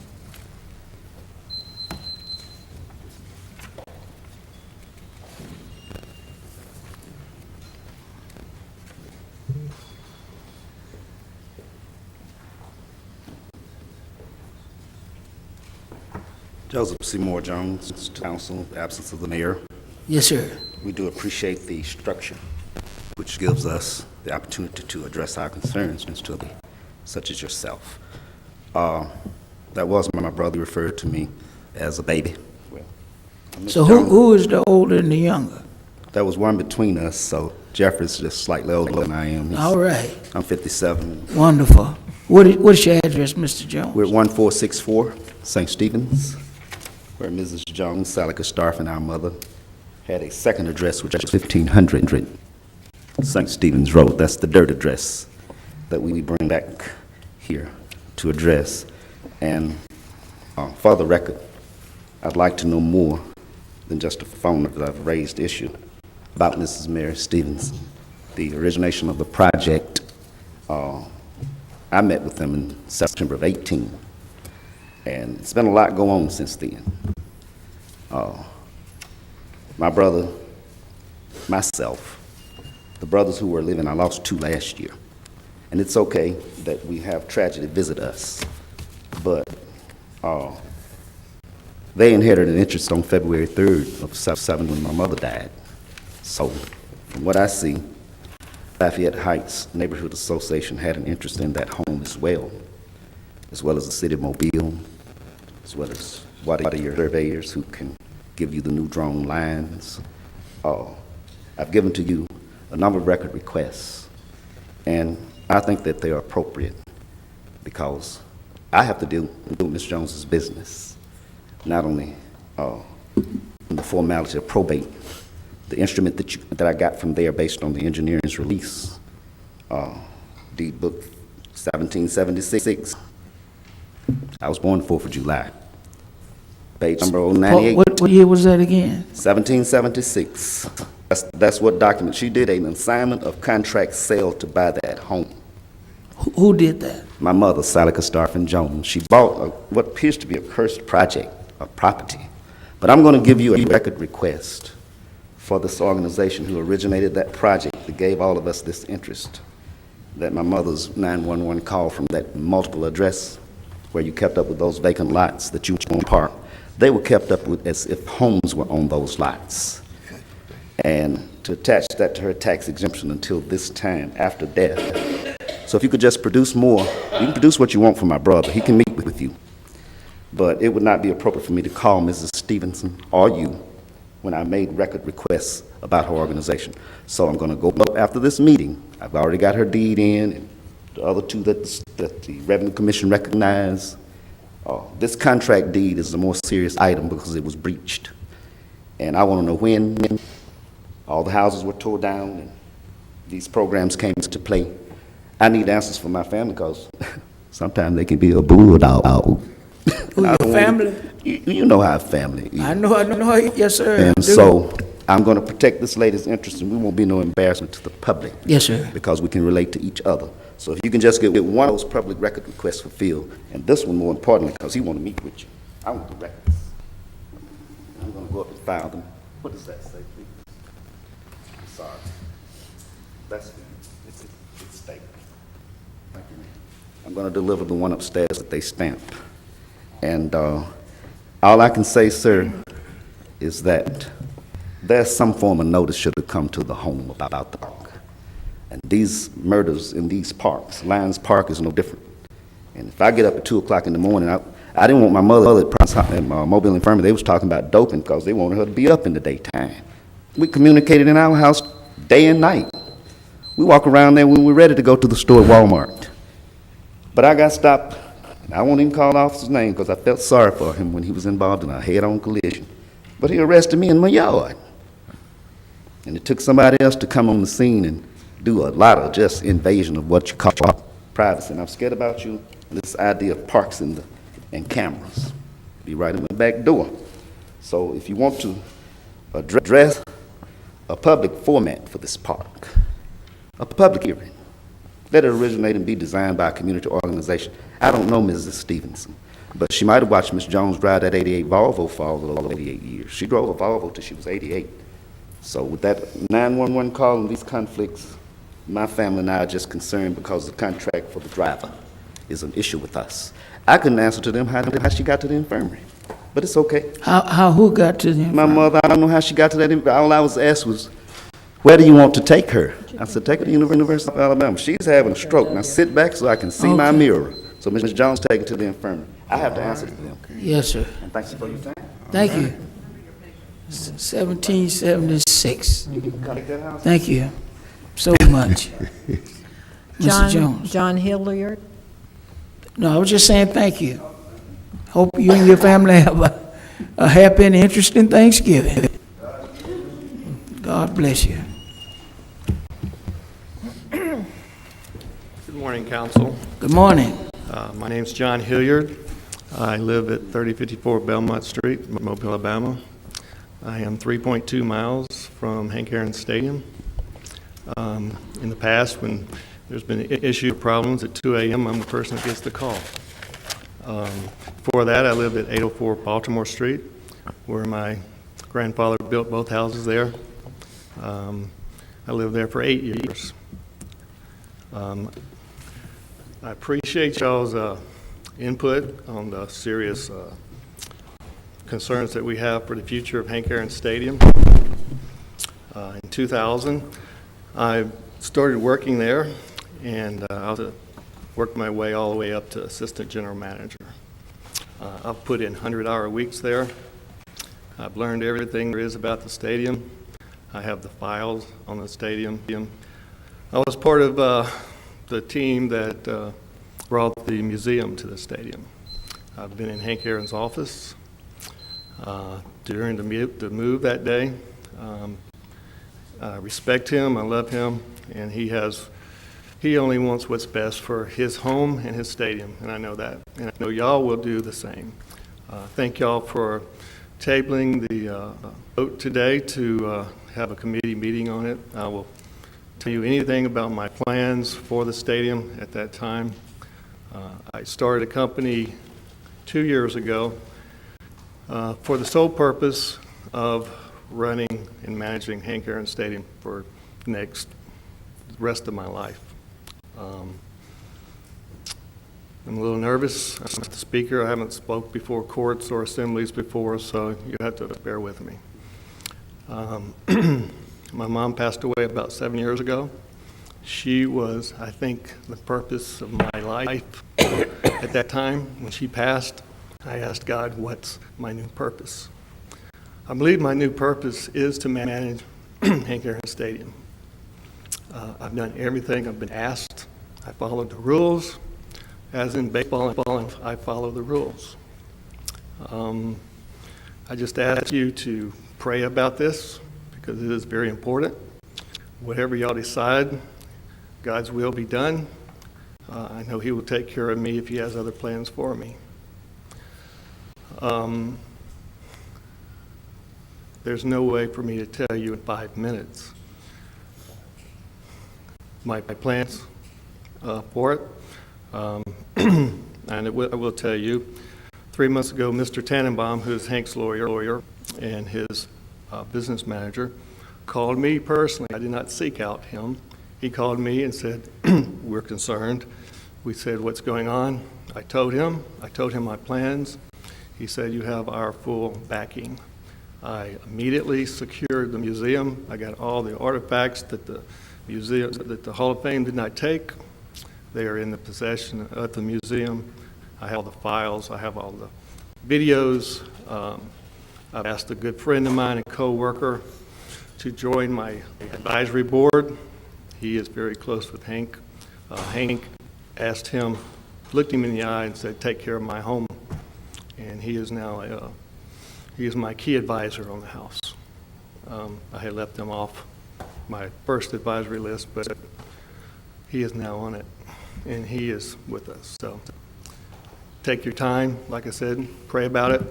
Joseph Seymour Jones, Council, absence of the mayor. Yes, sir. We do appreciate the structure, which gives us the opportunity to address our concerns, such as yourself. That was my brother referred to me as a baby. Well, So who is the older and the younger? that was one between us, so Jeffrey's just slightly older than I am. All right. I'm 57. Wonderful. What is your address, Mr. Jones? We're at 1464 St. Stephen's, where Mrs. Jones, Salika Starf, and our mother had a second address, which is 1500 St. Stephen's Road. That's the dirt address that we bring back here to address. And for the record, I'd like to know more than just a phone that I've raised issue about Mrs. Mary Stevenson. The origination of the project, I met with them in September of 18. And it's been a lot go on since then. My brother, myself, the brothers who were living, I lost 2 last year. And it's okay that we have tragedy visit us, but they inherited an interest on February 3rd of '77 when my mother died. So from what I see, Lafayette Heights Neighborhood Association had an interest in that home as well as the city of Mobile, as well as your surveyors who can give you the new drawn lines. I've given to you a number of record requests, and I think that they are appropriate because I have to deal with Ms. Jones's business, not only in the formality of probate, the instrument that I got from there based on the engineering's release, deed book 1776. I was born the 4th of July. Page number 098. What year was that again? 1776. That's what document. She did an assignment of contract sale to buy that home. Who did that? My mother, Salika Starfin Jones. She bought what appears to be a cursed project, a property. But I'm going to give you a record request for this organization who originated that project that gave all of us this interest, that my mother's 911 call from that multiple address where you kept up with those vacant lots that you own park. They were kept up with as if homes were on those lots. And to attach that to her tax exemption until this time, after death. So if you could just produce more, you can produce what you want from my brother. He can meet with you. But it would not be appropriate for me to call Mrs. Stevenson or you when I made record requests about her organization. So I'm going to go up after this meeting. I've already got her deed in, and the other two that the Revenue Commission recognized. This contract deed is a more serious item because it was breached. And I want to know when all the houses were tore down and these programs came into play. I need answers for my family because sometimes they can be a bulldog. Who, your family? You know how family is. I know, yes, sir. And so I'm going to protect this lady's interest, and we won't be no embarrassment to the public. Yes, sir. Because we can relate to each other. So if you can just get one of those public record requests fulfilled, and this one more importantly, because he want to meet with you. I want the records. I'm going to go up and file them. What does that say, please? I'm sorry. That's it's stamped. Thank you, ma'am. I'm going to deliver the one upstairs that they stamped. And all I can say, sir, is that there's some form of notice should have come to the home about the park. And these murders in these parks, Lions Park is no different. And if I get up at 2 o'clock in the morning, I didn't want my mother at Mobile Infirmary, they was talking about doping because they wanted her to be up in the daytime. We communicated in our house day and night. We walk around there when we're ready to go to the store at Walmart. But I got stopped. I won't even call the officer's name because I felt sorry for him when he was involved in a head-on collision. But he arrested me in my yard. And it took somebody else to come on the scene and do a lot of just invasion of what you call privacy. And I'm scared about you and this idea of parks and cameras. Be right in the back door. So if you want to address a public format for this park, a public hearing, let it originate and be designed by a community organization. I don't know Mrs. Stevenson, but she might have watched Miss Jones drive that 88 Volvo for all of 88 years. She drove a Volvo till she was 88. So with that 911 call and these conflicts, my family and I are just concerned because the contract for the driver is an issue with us. I couldn't answer to them how she got to the infirmary, but it's okay. Who got to the infirmary? My mother, I don't know how she got to that infirmary. All I was asked was, where do you want to take her? I said, take her to the University of Alabama. She's having a stroke. Now sit back so I can see my mirror. So Ms. Jones take her to the infirmary. I have to answer to them. Yes, sir. And thank you for your time. Thank you. 1776. Thank you so much. Mr. Jones. John Hilliard. No, I was just saying thank you. Hope you and your family have a happy and interesting Thanksgiving. God bless you. Good morning, Council. Good morning. My name's John Hilliard. I live at 3054 Belmont Street, Mobile, Alabama. I am 3.2 miles from Hank Aaron Stadium. In the past, when there's been issue problems at 2 a.m., I'm the person that gets the call. Before that, I lived at 804 Baltimore Street, where my grandfather built both houses there. I lived there for 8 years. I appreciate y'all's input on the serious concerns that we have for the future of Hank Aaron Stadium. In 2000, I started working there, and I worked my way all the way up to assistant general manager. I've put in 100-hour weeks there. I've learned everything there is about the stadium. I have the files on the stadium. I was part of the team that brought the museum to the stadium. I've been in Hank Aaron's office during the move that day. I respect him, I love him, and he only wants what's best for his home and his stadium, and I know that. And I know y'all will do the same. Thank y'all for tabling the vote today to have a committee meeting on it. I will tell you anything about my plans for the stadium at that time. I started a company 2 years ago for the sole purpose of running and managing Hank Aaron Stadium for the rest of my life. I'm a little nervous. I'm the speaker. I haven't spoke before courts or assemblies before, so you have to bear with me. My mom passed away about 7 years ago. She was, I think, the purpose of my life. At that time, when she passed, I asked God, what's my new purpose? I believe my new purpose is to manage Hank Aaron Stadium. I've done everything I've been asked. I followed the rules. As in baseball, I follow the rules. I just ask you to pray about this because it is very important. Whatever y'all decide, God's will be done. I know He will take care of me if He has other plans for me. There's no way for me to tell you in 5 minutes my plans for it. And I will tell you, 3 months ago, Mr. Tannenbaum, who's Hank's lawyer and his business manager, called me personally. I did not seek out him. He called me and said, we're concerned. We said, what's going on? I told him my plans. He said, you have our full backing. I immediately secured the museum. I got all the artifacts that the museum, that the Hall of Fame did not take. They are in the possession of the museum. I have all the files. I have all the videos. I've asked a good friend of mine, a co-worker, to join my advisory board. He is very close with Hank. Hank asked him, looked him in the eye and said, take care of my home. And he is now he is my key advisor on the house. I had left him off my first advisory list, but he is now on it, and he is with us. So take your time, like I said, pray about it.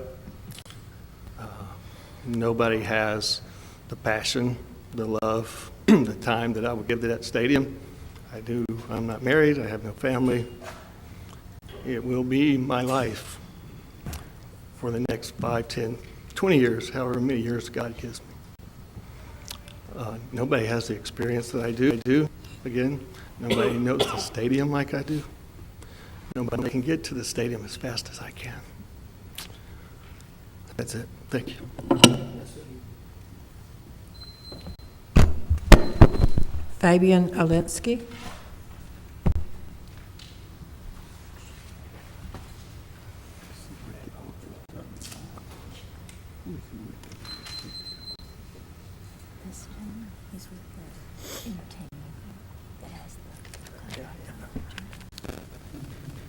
Nobody has the passion, the love, the time that I would give to that stadium. I do. I'm not married. I have no family. It will be my life for the next 5, 10, 20 years, however many years God gives me. Nobody has the experience that I do. Again, nobody knows the stadium like I do. Nobody can get to the stadium as fast as I can. That's it. Thank you. Fabian Alinsky.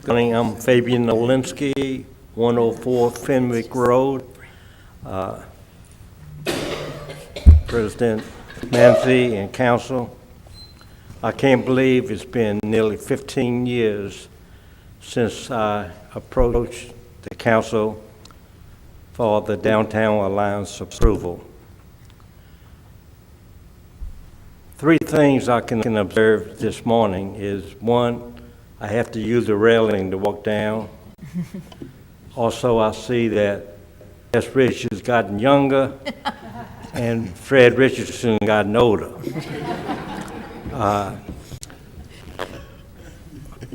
I'm Fabian Olinsky, 104 Fenwick Road. President Manzi and Council, I can't believe it's been nearly 15 years since I approached the Council for the Downtown Alliance approval. 3 things I can observe this morning is, 1, I have to use the railing to walk down. Also, I see that S. Rich has gotten younger and Fred Richardson gotten older.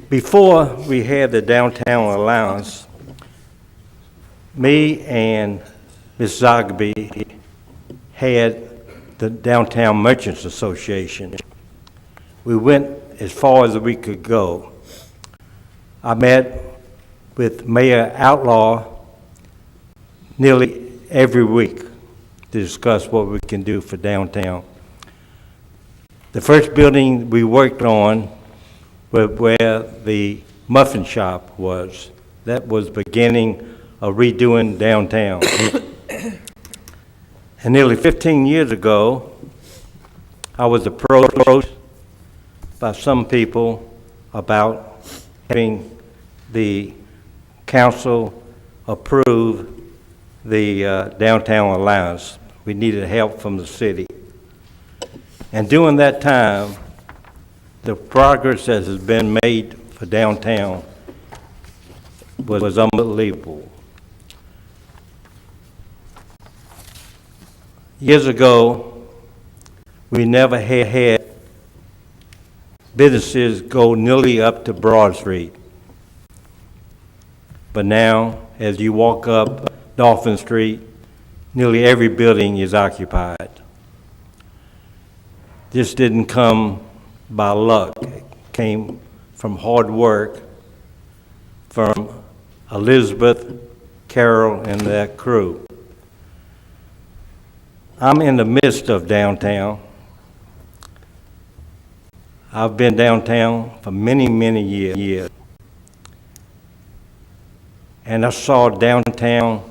Before we had the Downtown Alliance, me and Ms. Zogby had the Downtown Merchants Association. We went as far as we could go. I met with Mayor Outlaw nearly every week to discuss what we can do for downtown. The first building we worked on was where the muffin shop was. That was beginning of redoing downtown. And nearly 15 years ago, I was approached by some people about having the council approve the downtown alliance. We needed help from the city. And during that time, the progress that has been made for downtown was unbelievable. Years ago, we never had businesses go nearly up to Broad Street. But now, as you walk up Dolphin Street, nearly every building is occupied. This didn't come by luck. It came from hard work from Elizabeth, Carol, and that crew. I'm in the midst of downtown. I've been downtown for many, many years. And I saw downtown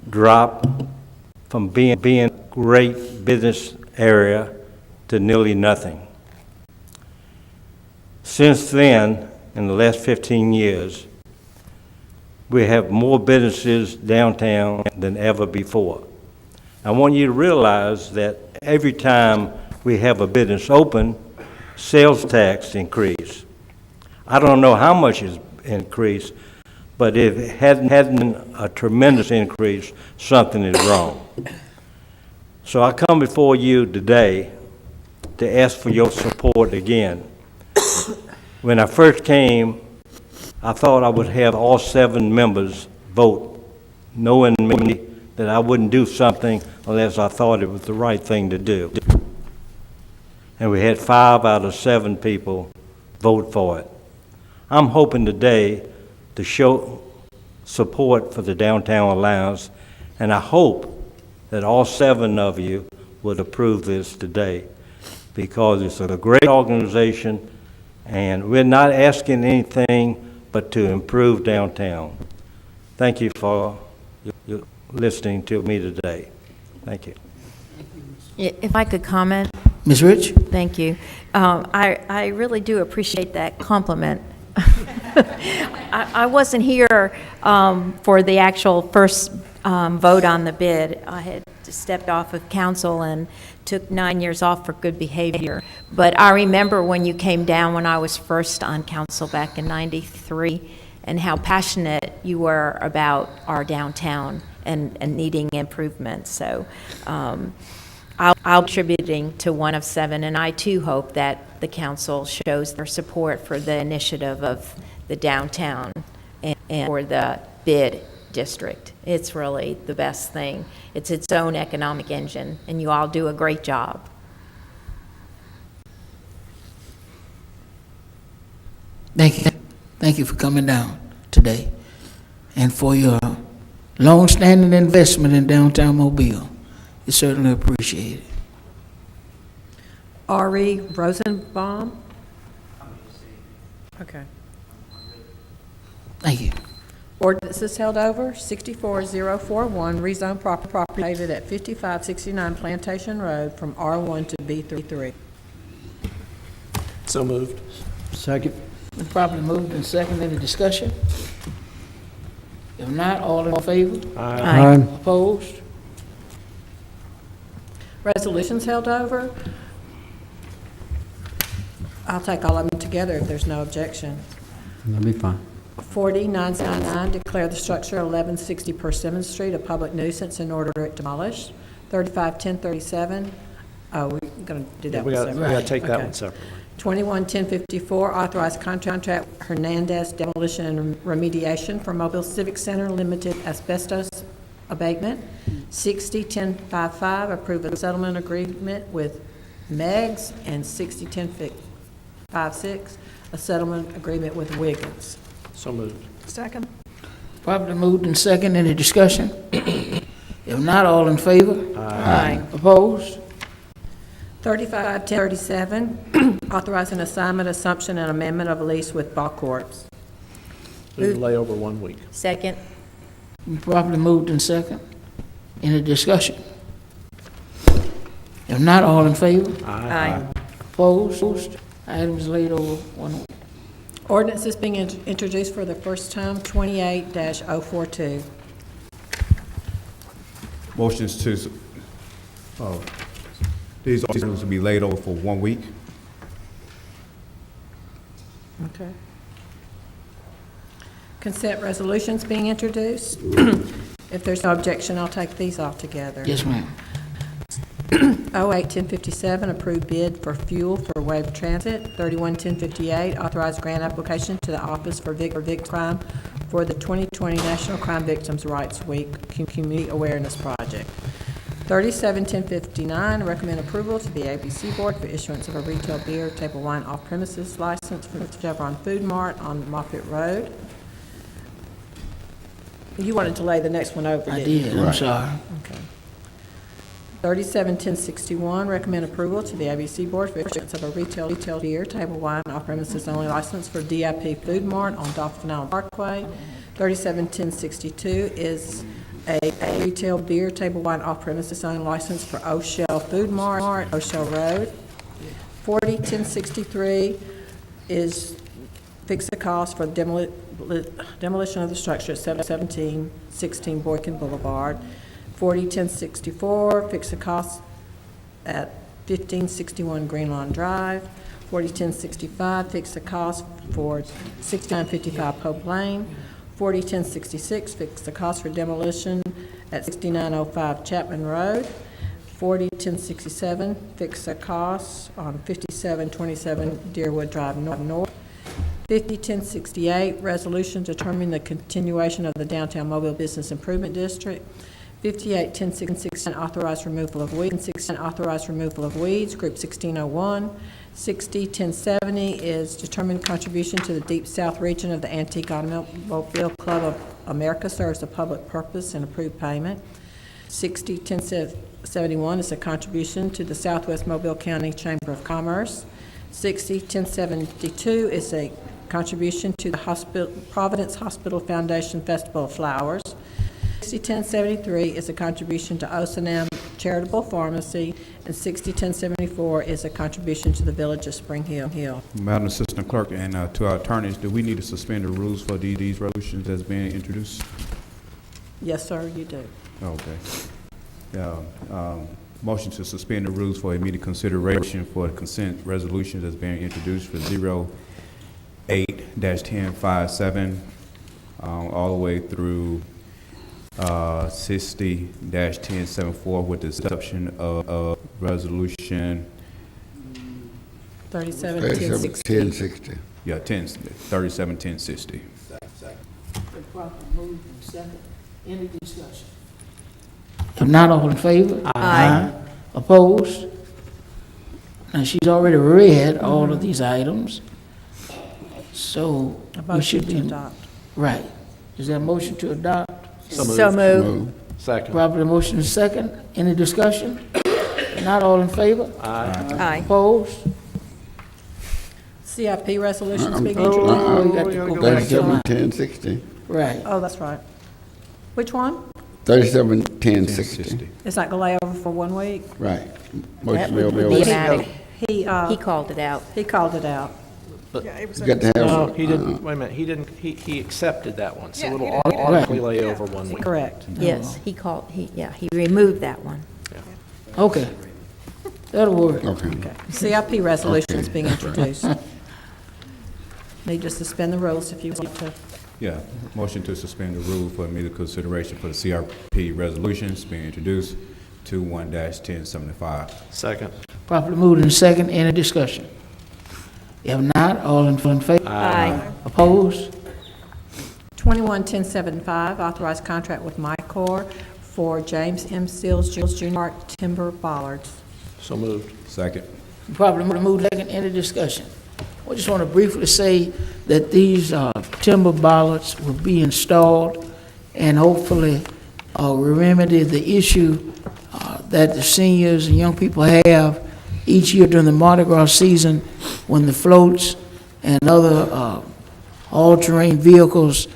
drop from being a great business area to nearly nothing. Since then, in the last 15 years, we have more businesses downtown than ever before. I want you to realize that every time we have a business open, sales tax increase. I don't know how much is increased, but if it hasn't been a tremendous increase, something is wrong. So I come before you today to ask for your support again. When I first came, I thought I would have all 7 members vote, knowing that I wouldn't do something unless I thought it was the right thing to do. And we had 5 out of 7 people vote for it. I'm hoping today to show support for the Downtown Alliance, and I hope that all 7 of you would approve this today, because it's a great organization, and we're not asking anything but to improve downtown. Thank you for your listening to me today. Thank you. If I could comment? Ms. Rich? Thank you. I really do appreciate that compliment. I wasn't here for the actual first vote on the bid. I had stepped off of council and took 9 years off for good behavior. But I remember when you came down when I was first on council back in '93, and how passionate you were about our downtown and needing improvements. So I'll be contributing to 1 of 7, and I too hope that the council shows their support for the initiative of the downtown and for the bid district. It's really the best thing. It's its own economic engine, and you all do a great job. Thank you. Thank you for coming down today and for your long-standing investment in downtown Mobile. It's certainly appreciated. Ari Rosenbaum? Okay. Thank you. Ordinance is held over. 64041, rezone property located at 5569 Plantation Road from R1 to B3. So moved. Second. Been properly moved and seconded. Any discussion? If not, all in favor? Aye. Opposed? Resolutions held over. I'll take all of them together if there's no objection. That'll be fine. 40999, declare the structure at 1160 Persimmon Street a public nuisance and order it demolished. 351037, we're going to do that one separately. We got to take that Okay. one separately. 211054, authorized contract Hernandez Demolition and Remediation for Mobile Civic Center Limited asbestos abatement. 601055, approve a settlement agreement with MEGS, and 601056, a settlement agreement with Wiggins. So moved. Second. Properly moved and seconded. Any discussion? If not, all in favor? Aye. Opposed? 351037, authorizing assignment, assumption, and amendment of a lease with Ball Corp. Move to lay over 1 week. Second. Properly moved and second. Any discussion? If not, all in favor? Aye. Opposed? Item is laid over 1 week. Ordinance is being introduced for the first time, 28-042. Motions to, these ordinances will be laid over for 1 week. Okay. Consent resolutions being introduced. If there's no objection, I'll take these all together. Yes, ma'am. 08-1057, approved bid for fuel for Wave Transit. 31-1058, authorized grant application to the Office for Victim Crime for the 2020 National Crime Victims' Rights Week Community Awareness Project. 37-1059, recommend approval to the ABC Board for issuance of a retail beer, table wine off-premises license for Chevron Food Mart on Moffett Road. You wanted to lay the next one over, I didn't you? did, I'm sorry. Okay. 37-1061, recommend approval to the ABC Board for issuance of a retail beer, table wine, off-premises only license for DIP Food Mart on Dolphin Island Parkway. 37-1062 is a retail beer, table wine, off-premises only license for O'Shell Food Mart, O'Shell Road. 40-1063 is fix the cost for demolition of the structure at 1716 Boykin Boulevard. 40-1064, fix the cost at 1561 Green Lawn Drive. 40-1065, fix the cost for 6955 Pope Lane. 40-1066, fix the cost for demolition at 6905 Chapman Road. 40-1067, fix the cost on 5727 Deerwood Drive North. 50-1068, resolution determining the continuation of the Downtown Mobile Business Improvement District. 58-1066, authorized removal of weeds. 16, authorized removal of weeds, Group 1601. 60-1070 is determined contribution to the Deep South region of the Antique Automobile Club of America serves a public purpose and approved payment. 60-1071 is a contribution to the Southwest Mobile County Chamber of Commerce. 60-1072 is a contribution to the Providence Hospital Foundation Festival of Flowers. 60-1073 is a contribution to Osanam Charitable Pharmacy, and 60-1074 is a contribution to the Village of Spring Hill. Madam Assistant Clerk and to our attorneys, do we need to suspend the rules for these resolutions that's being introduced? Yes, sir, you do. Okay. Motion to suspend the rules for immediate consideration for the consent resolution that's being introduced for 08-1057 all the way through 60-1074 with the exception of resolution 37-1060. Yeah, 37-1060. Been properly moved and second. Any discussion? If not, all in favor? Aye. Opposed? Now, she's already read all of these items, so A we should motion to be... adopt. Right. Is there a motion to adopt? So moved. Second. Properly motion is second. Any discussion? If not, all in favor? Aye. Opposed? CIP resolutions being Oh, introduced. you got to go back to line. 37-1060. Right. Oh, that's right. Which one? 37-1060. It's not going to lay over for 1 week? Right. That Motion would Bill be Bill. automatic. He He called it out. He called it out. You got to have. No, he didn't, wait a minute, he accepted that one, so it'll automatically lay over 1 week. Correct. Yes, he removed that one. Okay. That'll work. Okay. CIP resolutions being introduced. Need to suspend the rules if you want to. Yeah, motion to suspend the rule for immediate consideration for the CRP resolutions being introduced to 1-1075. Second. Properly moved and second. Any discussion? If not, all in favor? Aye. Opposed? 21-1075, authorized contract with Mycor for James M. Seals Jr. timber bollards. So moved. Second. Properly moved second. Any discussion? I just want to briefly say that these timber bollards will be installed and hopefully remedy the issue that the seniors and young people have each year during the Mardi Gras season when the floats and other all-terrain vehicles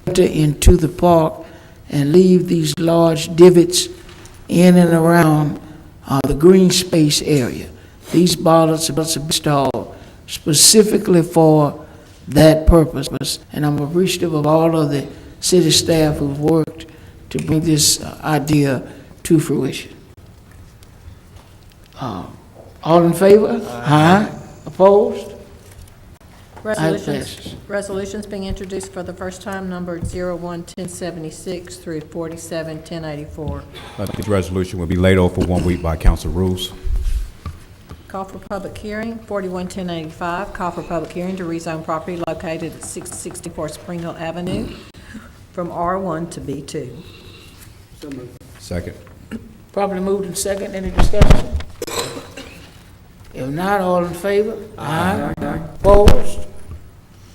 enter into the park and leave these large divots in and around the green space area. These bollards are installed specifically for that purpose, and I'm appreciative of all of the city staff who've worked to bring this idea to fruition. All in favor? Aye. Opposed? Resolutions being introduced for the first time, numbered 01-1076 through 47-1084. This resolution will be laid over for 1 week by council rules. Call for public hearing, 41-1085. Call for public hearing to rezone property located at 664 Spring Hill Avenue from R1 to B2. Second. Properly moved and second. Any discussion? If not, all in favor? Aye. Opposed?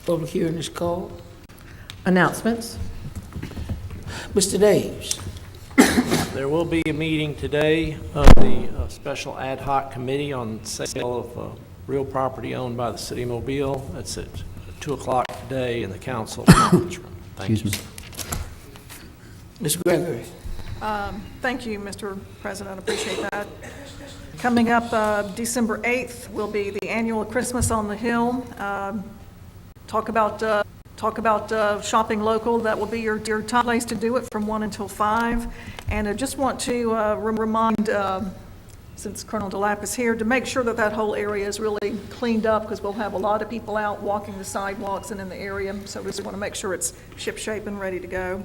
Public hearing is called. Announcements. Mr. Daves. There will be a meeting today of the Special Ad Hoc Committee on sale of real property owned by the City of Mobile. That's at 2 o'clock today in the council conference room. Thank you. Ms. Gregory. Thank you, Mr. President. Appreciate that. Coming up December 8th will be the annual Christmas on the Hill. Talk about shopping local. That will be your top place to do it from 1 until 5. And I just want to remind, since Colonel DeLapp is here, to make sure that that whole area is really cleaned up, because we'll have a lot of people out walking the sidewalks and in the area. So we just want to make sure it's ship-shape and ready to go.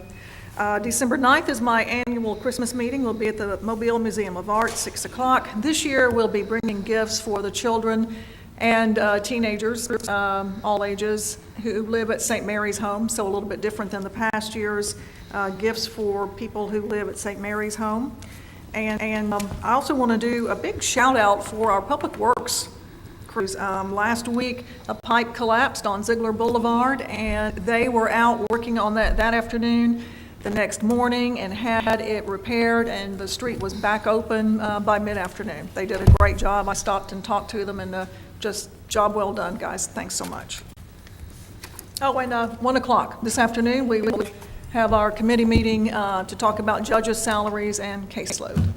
December 9th is my annual Christmas meeting. We'll be at the Mobile Museum of Art, 6 o'clock. This year, we'll be bringing gifts for the children and teenagers, all ages, who live at St. Mary's Home, so a little bit different than the past years. Gifts for people who live at St. Mary's Home. And I also want to do a big shout out for our Public Works crews. Last week, a pipe collapsed on Ziegler Boulevard, and they were out working on that afternoon, the next morning, and had it repaired, and the street was back open by mid-afternoon. They did a great job. I stopped and talked to them, and just job well done, guys. Thanks so much. Oh, and 1 o'clock this afternoon, we will have our committee meeting to talk about judges' salaries and caseload.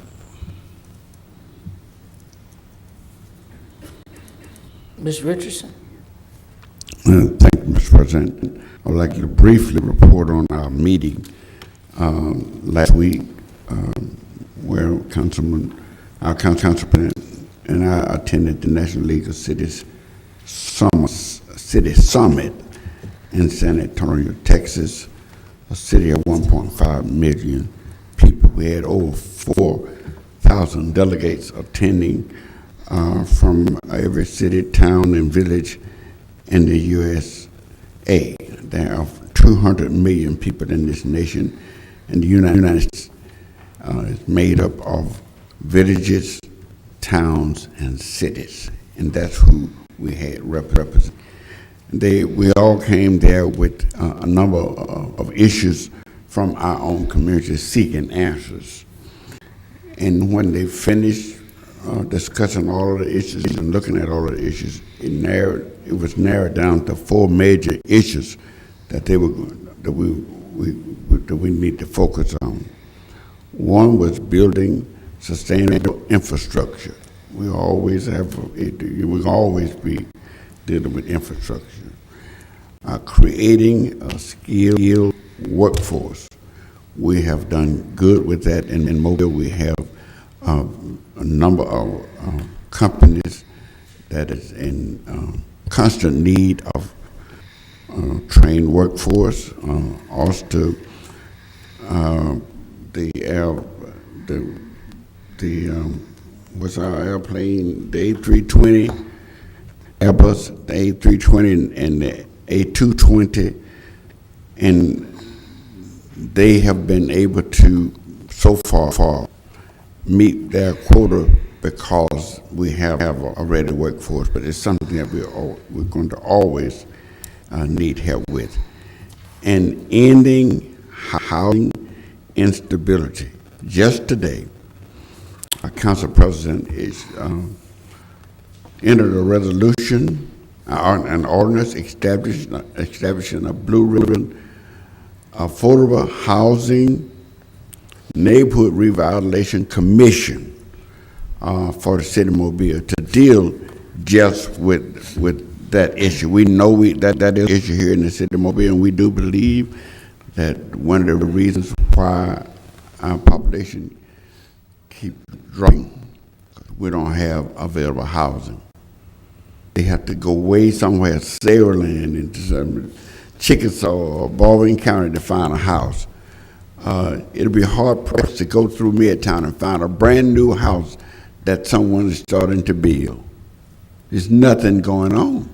Ms. Richardson. Thank you, Mr. President. I would like you to briefly report on our meeting last week where our council president and I attended the National League of Cities City Summit in San Antonio, Texas, a city of 1.5 million people. We had over 4,000 delegates attending from every city, town, and village in the USA. There are 200 million people in this nation, and the United States is made up of villages, towns, and cities, and that's who we had represent. We all came there with a number of issues from our own community seeking answers. And when they finished discussing all of the issues and looking at all of the issues, it was narrowed down to 4 major issues that we need to focus on. One was building sustainable infrastructure. We always be dealing with infrastructure. Creating a skilled workforce. We have done good with that, and in Mobile we have a number of companies that is in constant need of trained workforce. Also, what's our airplane? The A320, Airbus, the A320 and the A220, and they have been able to so far meet their quota because we have a ready workforce, but it's something that we're going to always need help with. And ending housing instability. Just today, our council president is entered a resolution, an ordinance establishing a Blue Ribbon Affordable Housing Neighborhood Revitalization Commission for the city of Mobile to deal just with that issue. We know that is an issue here in the city of Mobile, and we do believe that one of the reasons why our population keep dropping, we don't have available housing. They have to go way somewhere, Saraland, into some Chickasaw or Baldwin County to find a house. It'll be hard pressed to go through Midtown and find a brand new house that someone is starting to build. There's nothing going on.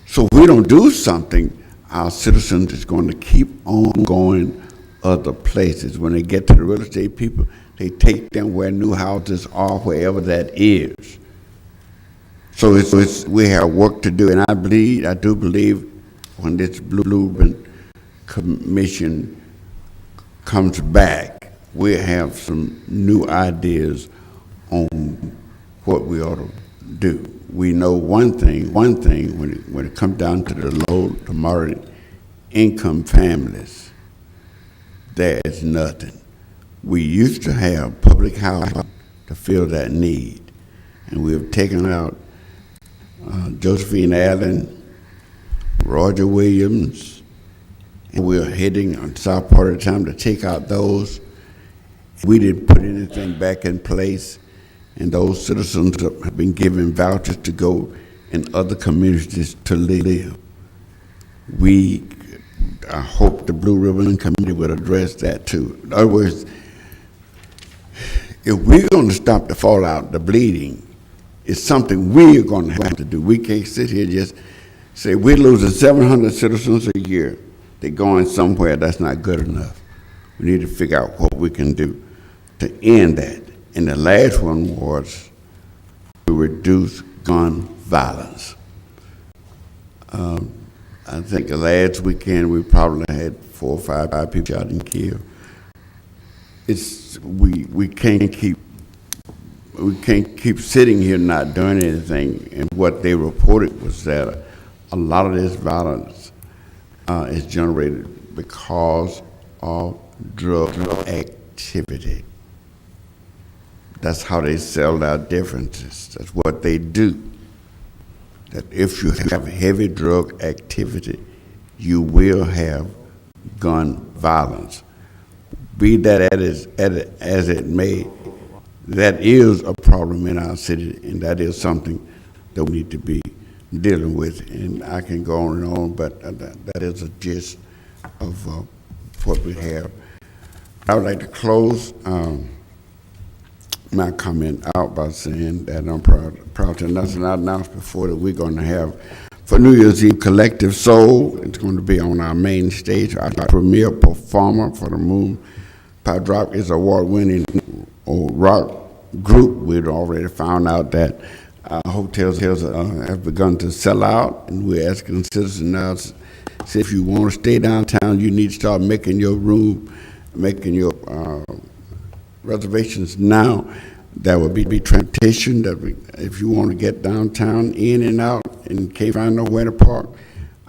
So if we don't do something, our citizens is going to keep on going other places. When they get to the real estate people, they take them where new houses are, wherever that is. So we have work to do, and I do believe when this Blue Ribbon Commission comes back, we'll have some new ideas on what we ought to do. We know one thing when it comes down to the low to moderate income families, there is nothing. We used to have public housing to fill that need, and we have taken out Josephine Allen, Roger Williams, and we're heading on the south part of the town to take out those. We didn't put anything back in place, and those citizens have been given vouchers to go in other communities to live. I hope the Blue Ribbon Committee will address that too. In other words, if we're going to stop the fallout, the bleeding, it's something we're going to have to do. We can't sit here and just say we're losing 700 citizens a year. They're going somewhere. That's not good enough. We need to figure out what we can do to end that. And the last one was to reduce gun violence. I think last weekend we probably had 4 or 5 people shot and killed. We can't keep sitting here not doing anything. And what they reported was that a lot of this violence is generated because of drug activity. That's how they sell our differences. That's what they do. That if you have heavy drug activity, you will have gun violence. Be that as it may, that is a problem in our city, and that is something that we need to be dealing with. And I can go on and on, but that is a gist of what we have. I would like to close my comment out by saying that I'm proud to announce, and I announced before that we're going to have, for New Year's Eve, Collective Soul. It's going to be on our main stage. Our premier performer for the Moon Pie Drop is award-winning rock group. We'd already found out that hotels have begun to sell out, and we're asking citizens now, say if you want to stay downtown, you need to start making your reservations now. That would be transportation. If you want to get downtown, in and out, and can't find nowhere to park,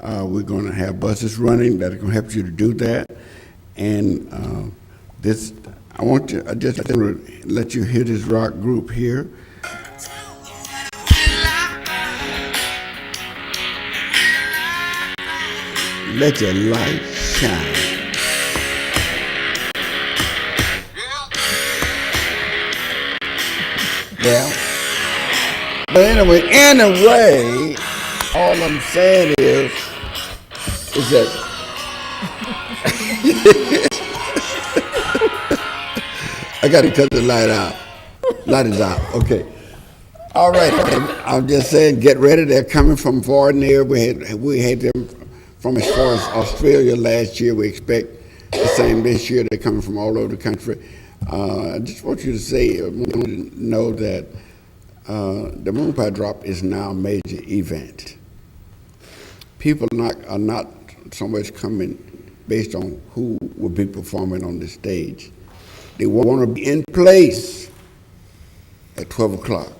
we're going to have buses running that are going to help you to do that. And I just want to let you hear this rock group here. Let your light shine. Yeah. But anyway, all I'm saying is that I got to cut the light out. Light is out. Okay. All right. I'm just saying, get ready. They're coming from far and near. We had them from as far as Australia last year. We expect the same this year. They're coming from all over the country. I just want you to know that the Moon Pie Drop is now a major event. People are not so much coming based on who will be performing on the stage. They want to be in place at 12 o'clock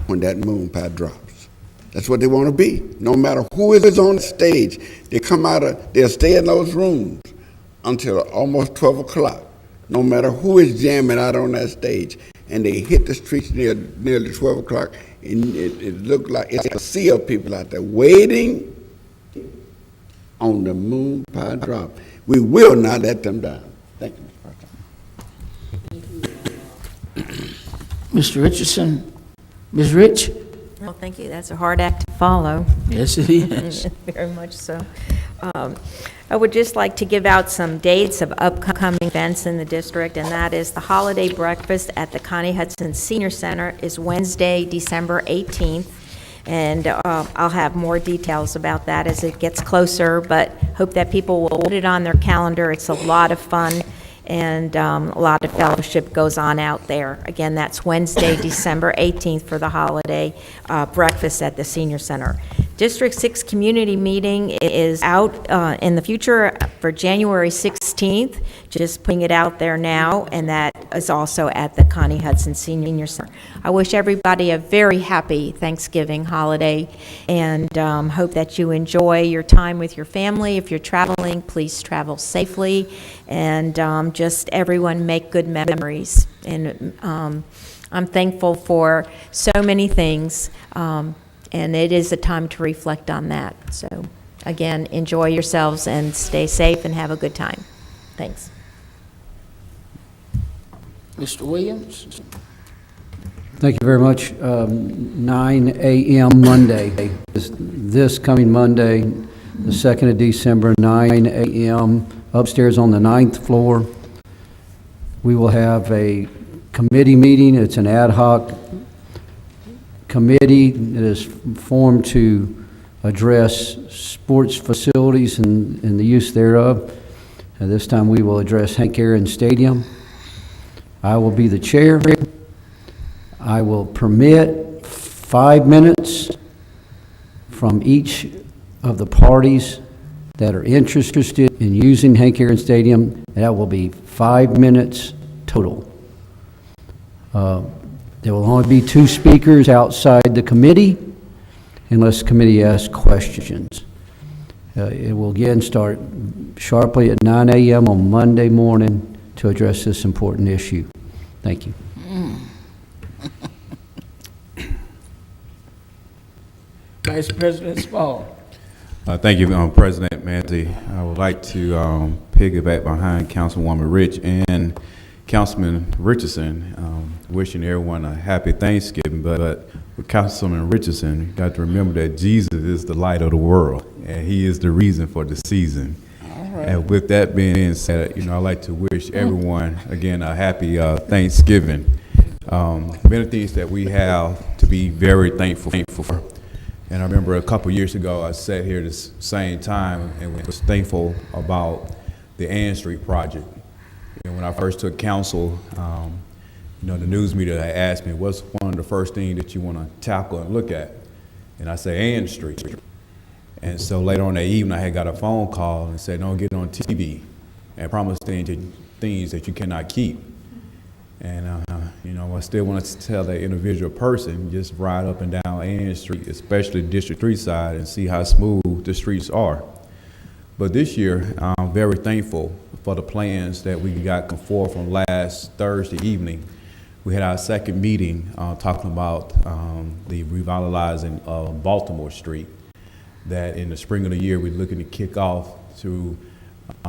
when that Moon Pie drops. That's what they want to be. No matter who is on the stage, they'll stay in those rooms until almost 12 o'clock. No matter who is jamming out on that stage, and they hit the streets nearly 12 o'clock, and it looked like it's a sea of people out there waiting on the moon pie drop. We will not let them down. Thank you, Mr. President. Mr. Richardson, Ms. Rich? Well, thank you. That's a hard act to follow. Yes, it is. Very much so. I would just like to give out some dates of upcoming events in the district, and that is the holiday breakfast at the Connie Hudson Senior Center is Wednesday, December 18th. And I'll have more details about that as it gets closer, but hope that people will put it on their calendar. It's a lot of fun, and a lot of fellowship goes on out there. Again, that's Wednesday, December 18th for the holiday breakfast at the Senior Center. District 6 community meeting is out in the future for January 16th, just putting it out there now, and that is also at the Connie Hudson Senior Center. I wish everybody a very happy Thanksgiving holiday, and hope that you enjoy your time with your family. If you're traveling, please travel safely, and just everyone make good memories. And I'm thankful for so many things, and it is a time to reflect on that. So again, enjoy yourselves and stay safe and have a good time. Thanks. Mr. Williams? Thank you very much. 9 a.m. Monday, this coming Monday, the 2nd of December, 9 a.m., upstairs on the 9th floor. We will have a committee meeting. It's an ad hoc committee that is formed to address sports facilities and the use thereof. At this time, we will address Hank Aaron Stadium. I will be the chair. I will permit 5 minutes from each of the parties that are interested in using Hank Aaron Stadium, and that will be 5 minutes total. There will only be 2 speakers outside the committee unless the committee asks questions. It will again start sharply at 9 a.m. on Monday morning to address this important issue. Thank you. Vice President Small. Thank you, President Manzi. I would like to piggyback behind Councilwoman Rich and Councilman Richardson, wishing everyone a happy Thanksgiving. But with Councilman Richardson, you got to remember that Jesus is the light of the world, and he is the reason for the season. And with that being said, I'd like to wish everyone, again, a happy Thanksgiving. Many things that we have to be very thankful for. And I remember a couple years ago, I sat here this same time and was thankful about the Ann Street project. When I first took council, the news media had asked me, what's one of the first things that you want to tackle and look at? And I said, Ann Street. And so later on that evening, I had got a phone call and said, don't get on TV and promise things that you cannot keep. And, I still want to tell that individual person, just ride up and down Ann Street, especially District 3 side, and see how smooth the streets are. But this year, I'm very thankful for the plans that we got come forth from last Thursday evening. We had our second meeting talking about the revitalizing of Baltimore Street, that in the spring of the year, we're looking to kick off to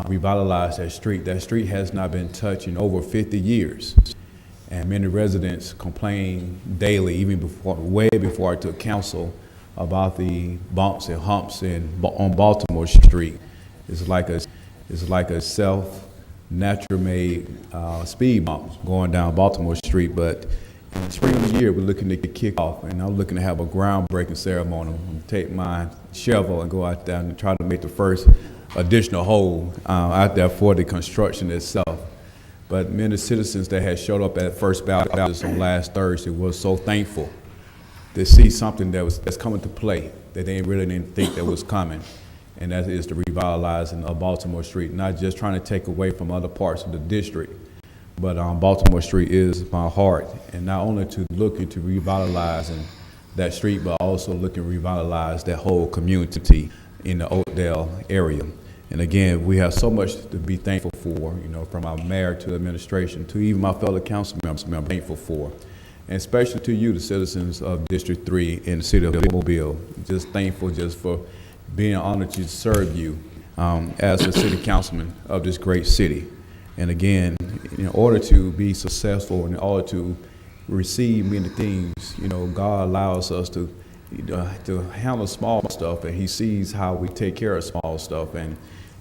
revitalize that street. That street has not been touched in over 50 years. And many residents complain daily, even way before I took council, about the bumps and humps on Baltimore Street. It's like a natural-made speed bump going down Baltimore Street. But in the spring of the year, we're looking to kick off, and I'm looking to have a groundbreaking ceremony. I'm going to take my shovel and go out there and try to make the first additional hole out there for the construction itself. But many citizens that had showed up at First Baptist on last Thursday was so thankful to see something that's coming to play that they really didn't think that was coming, and that is the revitalizing of Baltimore Street. Not just trying to take away from other parts of the district, but Baltimore Street is my heart, and not only to look into revitalizing that street, but also looking to revitalize that whole community in the Oakdale area. And again, we have so much to be thankful for, you know, from our mayor to the administration to even my fellow council members, I'm thankful for. And especially to you, the citizens of District 3 in the city of Mobile. Just thankful just for being honored to serve you as a city councilman of this great city. And again, in order to be successful, in order to receive many things, you know, God allows us to handle small stuff, and he sees how we take care of small stuff.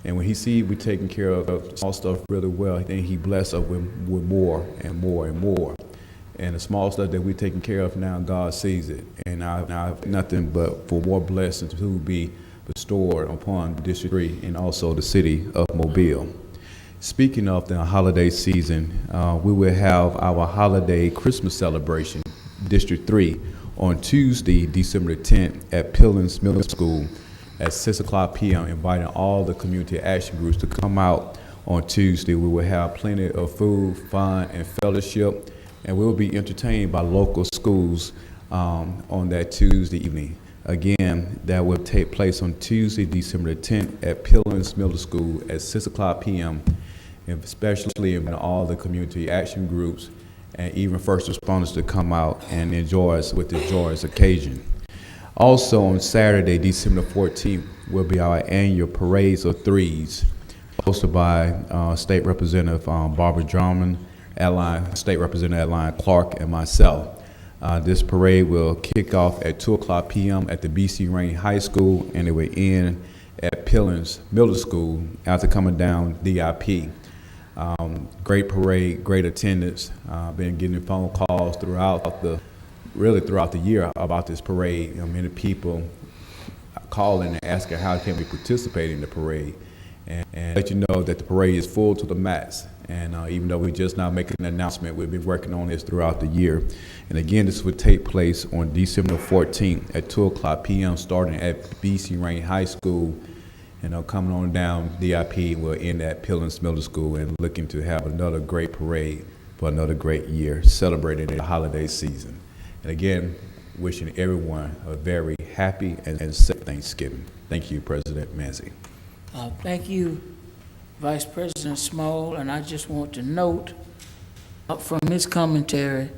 And when he sees we taking care of small stuff really well, then he blesses us with more and more and more. And the small stuff that we're taking care of now, God sees it. And I have nothing but for more blessings to be bestowed upon District 3 and also the city of Mobile. Speaking of the holiday season, we will have our holiday Christmas celebration, District 3, on Tuesday, December 10th at Pillins Middle School at 6 o'clock p.m., inviting all the community action groups to come out on Tuesday. We will have plenty of food, fun, and fellowship, and we will be entertained by local schools on that Tuesday evening. Again, that will take place on Tuesday, December 10th at Pillins Middle School at 6 o'clock p.m., and especially in all the community action groups and even first responders to come out and enjoy us with this joyous occasion. Also on Saturday, December 14th, will be our annual Parades of Threes, hosted by State Representative Barbara Drummond, State Representative Adeline Clark, and myself. This parade will kick off at 2 o'clock p.m. at the B.C. Rain High School, and it will end at Pillins Middle School after coming down DIP. Great parade, great attendance. Been getting phone calls throughout the year about this parade. You know, many people calling and asking how can we participate in the parade, and let you know that the parade is full to the max. And even though we're just now making an announcement, we've been working on this throughout the year. And again, this would take place on December 14th at 2 o'clock p.m. starting at B.C. Rain High School. And coming on down DIP, we'll end at Pillins Middle School and looking to have another great parade for another great year, celebrating the holiday season. And again, wishing everyone a very happy and safe Thanksgiving. Thank you, President Manzi. Thank you, Vice President Small, and I just want to note from his commentary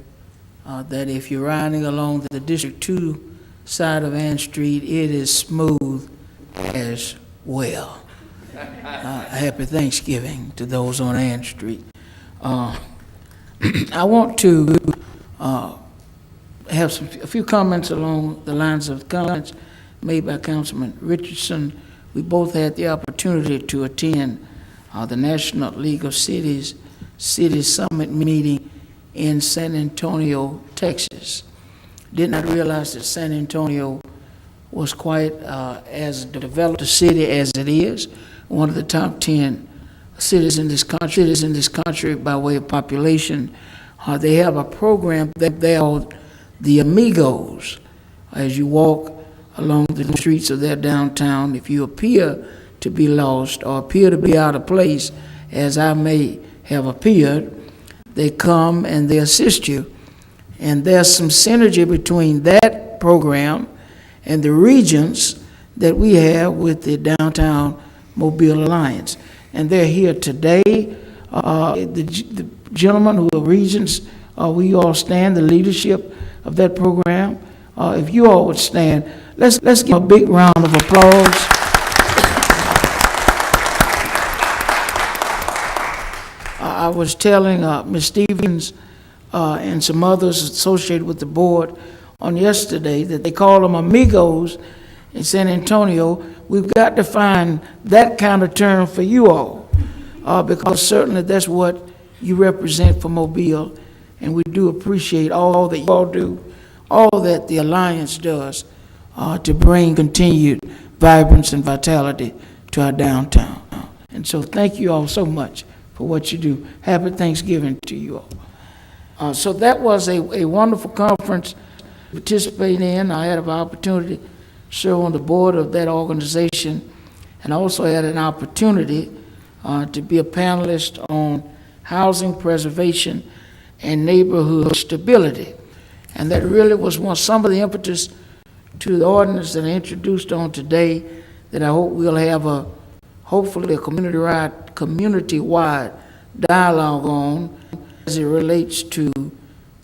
that if you're riding along the District 2 side of Ann Street, it is smooth as well. Happy Thanksgiving to those on Ann Street. I want to have a few comments along the lines of comments made by Councilman Richardson. We both had the opportunity to attend the National League of Cities City Summit meeting in San Antonio, Texas. Did not realize that San Antonio was quite as developed a city as it is, one of the top 10 cities in this country by way of population. They have a program that they call the Amigos. As you walk along the streets of their downtown, if you appear to be lost or appear to be out of place, as I may have appeared, they come and they assist you. And there's some synergy between that program and the regions that we have with the Downtown Mobile Alliance. And they're here today. The gentlemen who are regents, we all stand, the leadership of that program. If you all would stand, let's give a big round of applause. I was telling Ms. Stevens and some others associated with the board on yesterday that they call them amigos in San Antonio. We've got to find that kind of term for you all, because certainly that's what you represent for Mobile, and we do appreciate all that you all do, all that the Alliance does to bring continued vibrance and vitality to our downtown. And so thank you all so much for what you do. Happy Thanksgiving to you all. So that was a wonderful conference to participate in. I had an opportunity to serve on the board of that organization, and also had an opportunity to be a panelist on housing preservation and neighborhood stability. And that really was some of the impetus to the ordinance that I introduced on today, that I hope we'll have a hopefully a community-wide dialogue on as it relates to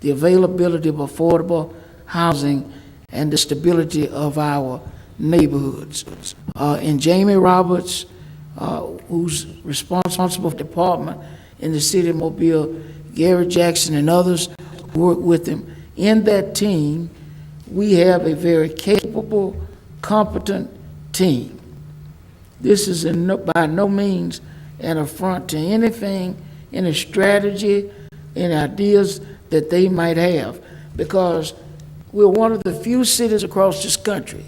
the availability of affordable housing and the stability of our neighborhoods. And Jamie Roberts, who's responsible for the department in the city of Mobile, Gary Jackson and others who work with him. In that team, we have a very capable, competent team. This is by no means an affront to anything, any strategy, any ideas that they might have, because we're one of the few cities across this country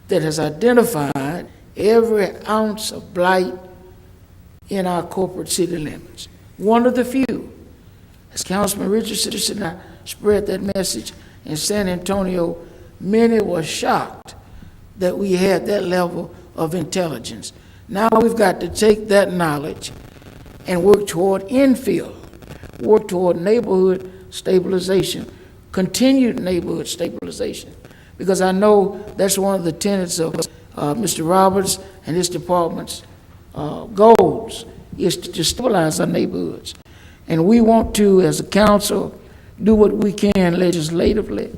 that has identified every ounce of blight in our corporate city limits. One of the few. As Councilman Richardson and I spread that message in San Antonio, many were shocked that we had that level of intelligence. Now we've got to take that knowledge and work toward infill, work toward neighborhood stabilization, continued neighborhood stabilization, because I know that's one of the tenets of Mr. Roberts and his department's goals, is to stabilize our neighborhoods. And we want to, as a council, do what we can legislatively,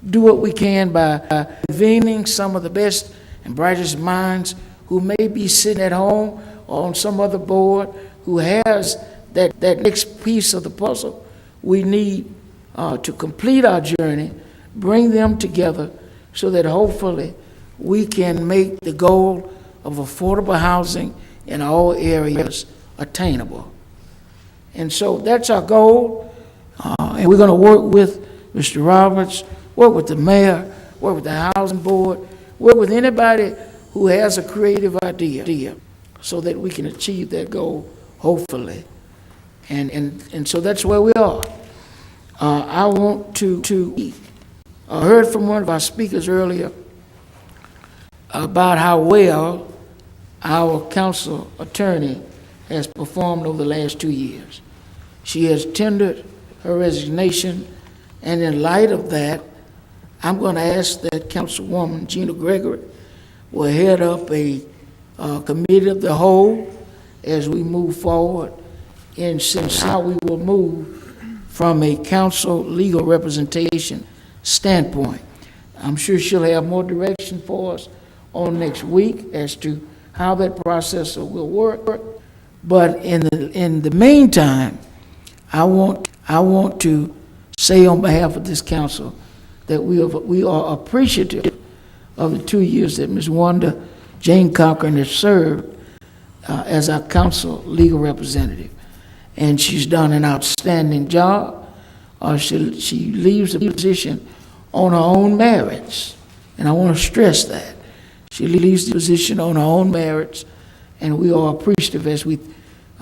do what we can by convening some of the best and brightest minds who may be sitting at home or on some other board who has that next piece of the puzzle we need to complete our journey, bring them together so that hopefully we can make the goal of affordable housing in all areas attainable. And so that's our goal, and we're going to work with Mr. Roberts, work with the mayor, work with the housing board, work with anybody who has a creative idea so that we can achieve that goal, hopefully. And so that's where we are. I want to I heard from one of our speakers earlier about how well our council attorney has performed over the last 2 years. She has tendered her resignation, and in light of that, I'm going to ask that Councilwoman Gina Gregory will head up a committee of the whole as we move forward in how we will move from a council legal representation standpoint. I'm sure she'll have more direction for us on next week as to how that process will work. But in the meantime, I want to say on behalf of this council that we are appreciative of the 2 years that Ms. Wanda Jane Cochran has served as our council legal representative. And she's done an outstanding job. She leaves the position on her own merits, and I want to stress that. She leaves the position on her own merits, and we are appreciative as we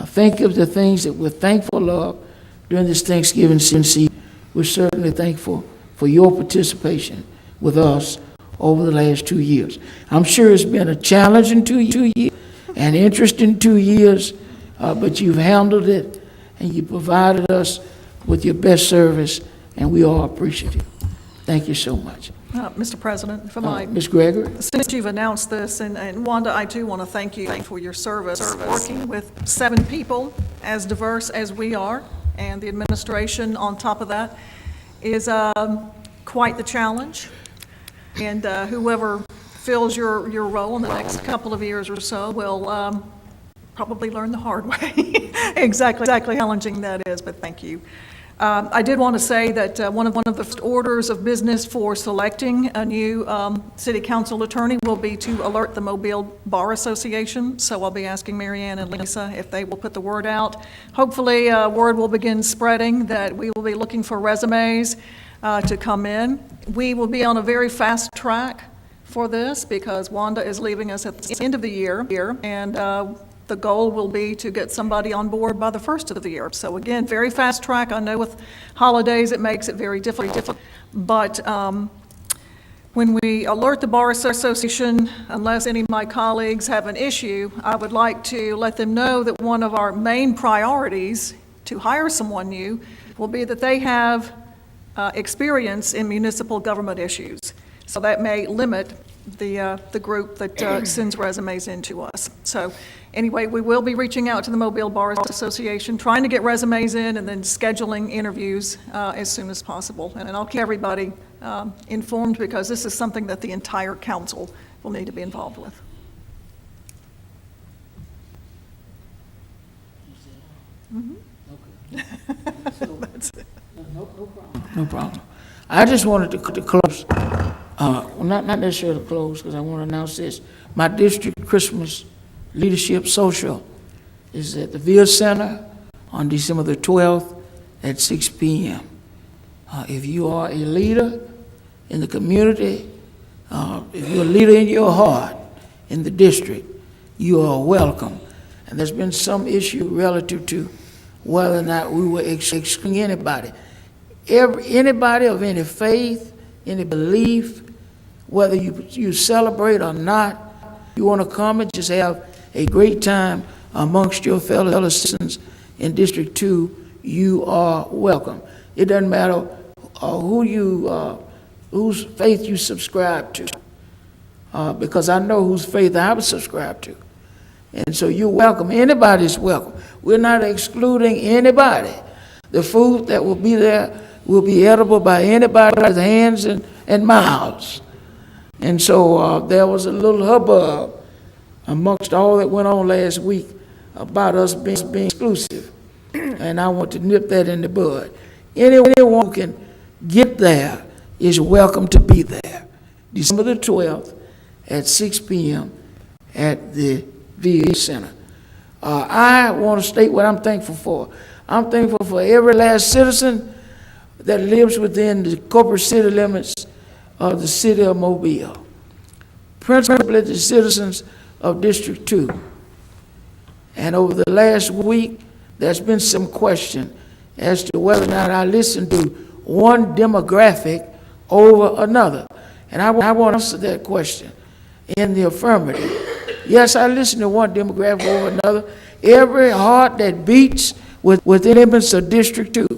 think of the things that we're thankful of during this Thanksgiving season. We're certainly thankful for your participation with us over the last 2 years. I'm sure it's been a challenging 2 years, an interesting 2 years, but you've handled it, and you provided us with your best service, and we are appreciative. Thank you so much. Mr. President, if I might. Ms. Gregory? Since you've announced this, and Wanda, I too want to thank you for your service. Working with 7 people as diverse as we are, and the administration on top of that, is quite the challenge. And whoever fills your role in the next couple of years or so will probably learn the hard way exactly how challenging that is, but thank you. I did want to say that one of the first orders of business for selecting a new city council attorney will be to alert the Mobile Bar Association. So I'll be asking Marianne and Lisa if they will put the word out. Hopefully, word will begin spreading that we will be looking for resumes to come in. We will be on a very fast track for this because Wanda is leaving us at the end of the year, and the goal will be to get somebody on board by the first of the year. So again, very fast track. I know with holidays it makes it very difficult, but when we alert the Bar Association, unless any of my colleagues have an issue, I would like to let them know that one of our main priorities to hire someone new will be that they have experience in municipal government issues. So that may limit the group that sends resumes in to us. So anyway, we will be reaching out to the Mobile Bar Association, trying to get resumes in and then scheduling interviews as soon as possible. And I'll keep everybody informed, because this is something that the entire council will need to be involved with. That's it. No problem. I just wanted to close, well, not necessarily close, because I want to announce this. My district Christmas Leadership Social is at the Ville Center on December the 12th at 6 p.m. If you are a leader in the community, if you're a leader in your heart in the district, you are welcome. And there's been some issue relative to whether or not we were excluding anybody. Anybody of any faith, any belief, whether you celebrate or not, you want to come and just have a great time amongst your fellow citizens in District 2, you are welcome. It doesn't matter whose faith you subscribe to, because I know whose faith I would subscribe to. And so you're welcome. Anybody's welcome. We're not excluding anybody. The food that will be there will be edible by anybody's hands and mouths. And so there was a little hubbub amongst all that went on last week about us being exclusive. And I want to nip that in the bud. Anyone who can get there is welcome to be there. December the 12th at 6 p.m. at the VA Center. I want to state what I'm thankful for. I'm thankful for every last citizen that lives within the corporate city limits of the city of Mobile, principally the citizens of District 2. And over the last week, there's been some question as to whether or not I listen to one demographic over another. And I want to answer that question in the affirmative. Yes, I listen to one demographic over another. Every heart that beats within limits of District 2.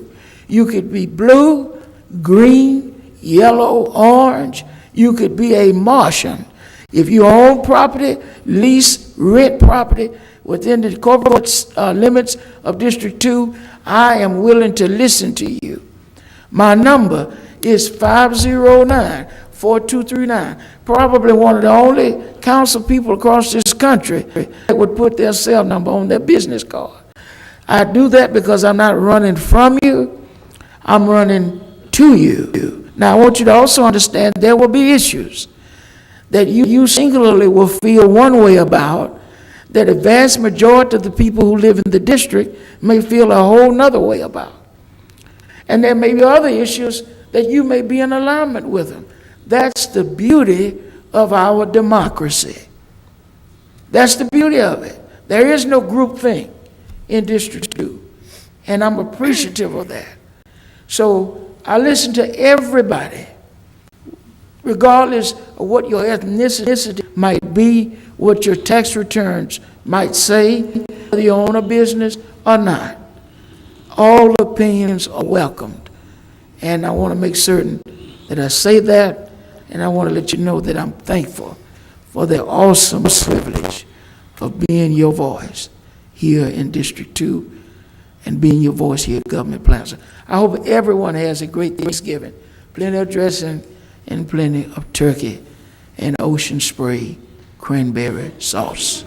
You could be blue, green, yellow, orange. You could be a Martian. If you own property, lease, rent property within the corporate limits of District 2, I am willing to listen to you. My number is 509-4239. Probably one of the only council people across this country that would put their cell number on their business card. I do that because I'm not running from you, I'm running to you. Now, I want you to also understand there will be issues that you singularly will feel one way about, that a vast majority of the people who live in the district may feel a whole nother way about. And there may be other issues that you may be in alignment with them. That's the beauty of our democracy. That's the beauty of it. There is no groupthink in District 2, and I'm appreciative of that. So I listen to everybody, regardless of what your ethnicity might be, what your tax returns might say, whether you own a business or not. All opinions are welcomed. And I want to make certain that I say that, and I want to let you know that I'm thankful for the awesome privilege of being your voice here in District 2 and being your voice here at Government Plaza. I hope everyone has a great Thanksgiving. Plenty of dressing and plenty of turkey and ocean spray cranberry sauce.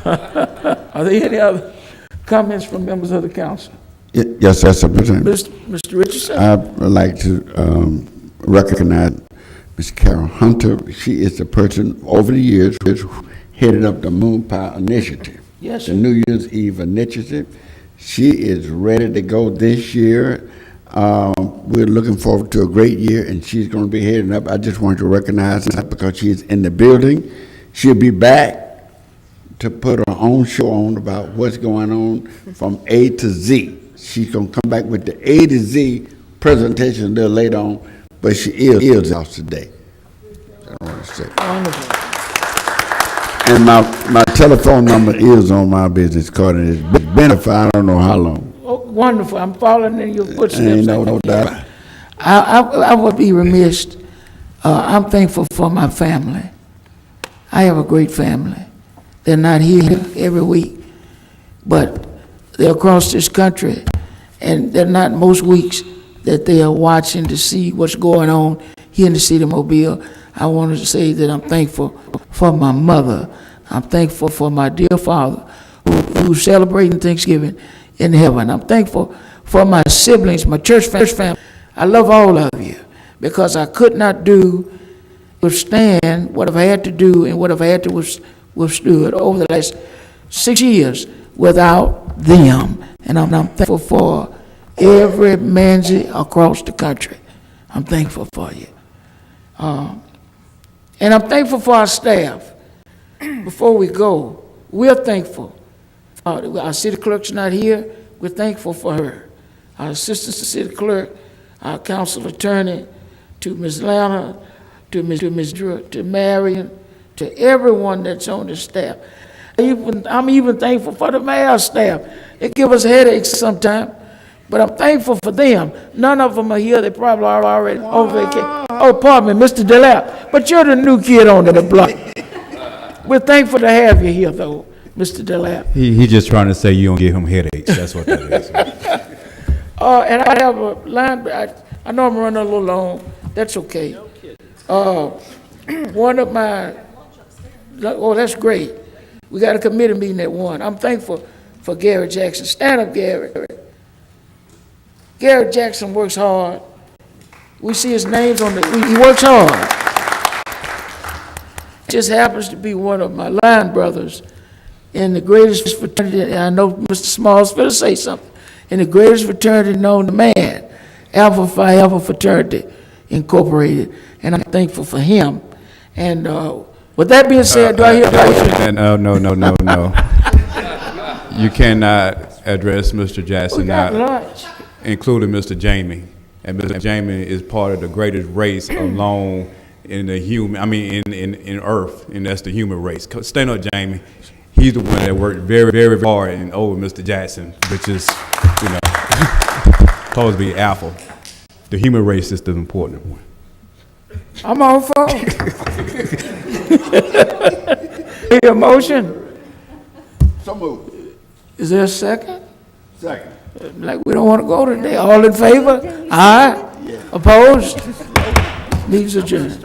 Are there any other comments from members of the council? Yes, Mr. President. Mr. Richardson? I'd like to recognize Ms. Carol Hunter. She is the person over the years who headed up the Moon Pie Initiative. Yes. The New Year's Eve Initiative. She is ready to go this year. We're looking forward to a great year, and she's going to be heading up. I just want to recognize her because she's in the building. She'll be back to put her own show on about what's going on from A to Z. She's going to come back with the A to Z presentation a little later on, but she is out today. I want to say. Wonderful. And my telephone number is on my business card, and it's been for I don't know how long. Oh, wonderful. I'm following in your footsteps. Ain't no doubt. I would be remiss I'm thankful for my family. I have a great family. They're not here every week, but they're across this country, and they're not most weeks that they are watching to see what's going on here in the city of Mobile. I wanted to say that I'm thankful for my mother. I'm thankful for my dear father who's celebrating Thanksgiving in heaven. I'm thankful for my siblings, my church family. I love all of you because I could not withstand what I've had to do and what I've had to withstood over the last 6 years without them. And I'm thankful for every Manzi across the country. I'm thankful for you. And I'm thankful for our staff. Before we go, we're thankful. Our city clerk's not here. We're thankful for her. Our assistant city clerk, our council attorney, to Ms. Lana, to Ms. Drew, to Marion, to everyone that's on the staff. I'm even thankful for the mayor's staff. They give us headaches sometimes, but I'm thankful for them. None of them are here. They probably are already on vacation. Oh, pardon me, Mr. DeLapp, but you're the new kid on the block. We're thankful to have you here, though, Mr. DeLapp. He's just trying to say you don't give him headaches. That's what that is. And I have a line, I know I'm running a little long. That's okay. One of my, oh, that's great. We got a committee meeting at 1. I'm thankful for Gary Jackson. Stand up, Gary. Gary Jackson works hard. We see his names on he works hard. Just happens to be one of my line brothers in the greatest fraternity. I know Mr. Smalls going to say something. In the greatest fraternity known to man, Alpha Phi Alpha Fraternity Incorporated. And I'm thankful for him. And with that being said, do I hear? No. You cannot address Mr. Jackson, We got lunch. including Mr. Jamie. And Mr. Jamie is part of the greatest race alone in the in Earth, and that's the human race. Stand up, Jamie. He's the one that worked very, very hard and over Mr. Jackson, which is, supposed to be alpha. The human race is the important one. I'm all for it. Need a motion? So moved. Is there a second? Second. Like we don't want to go today. All in favor? Aye? Opposed? Meeting's adjourned.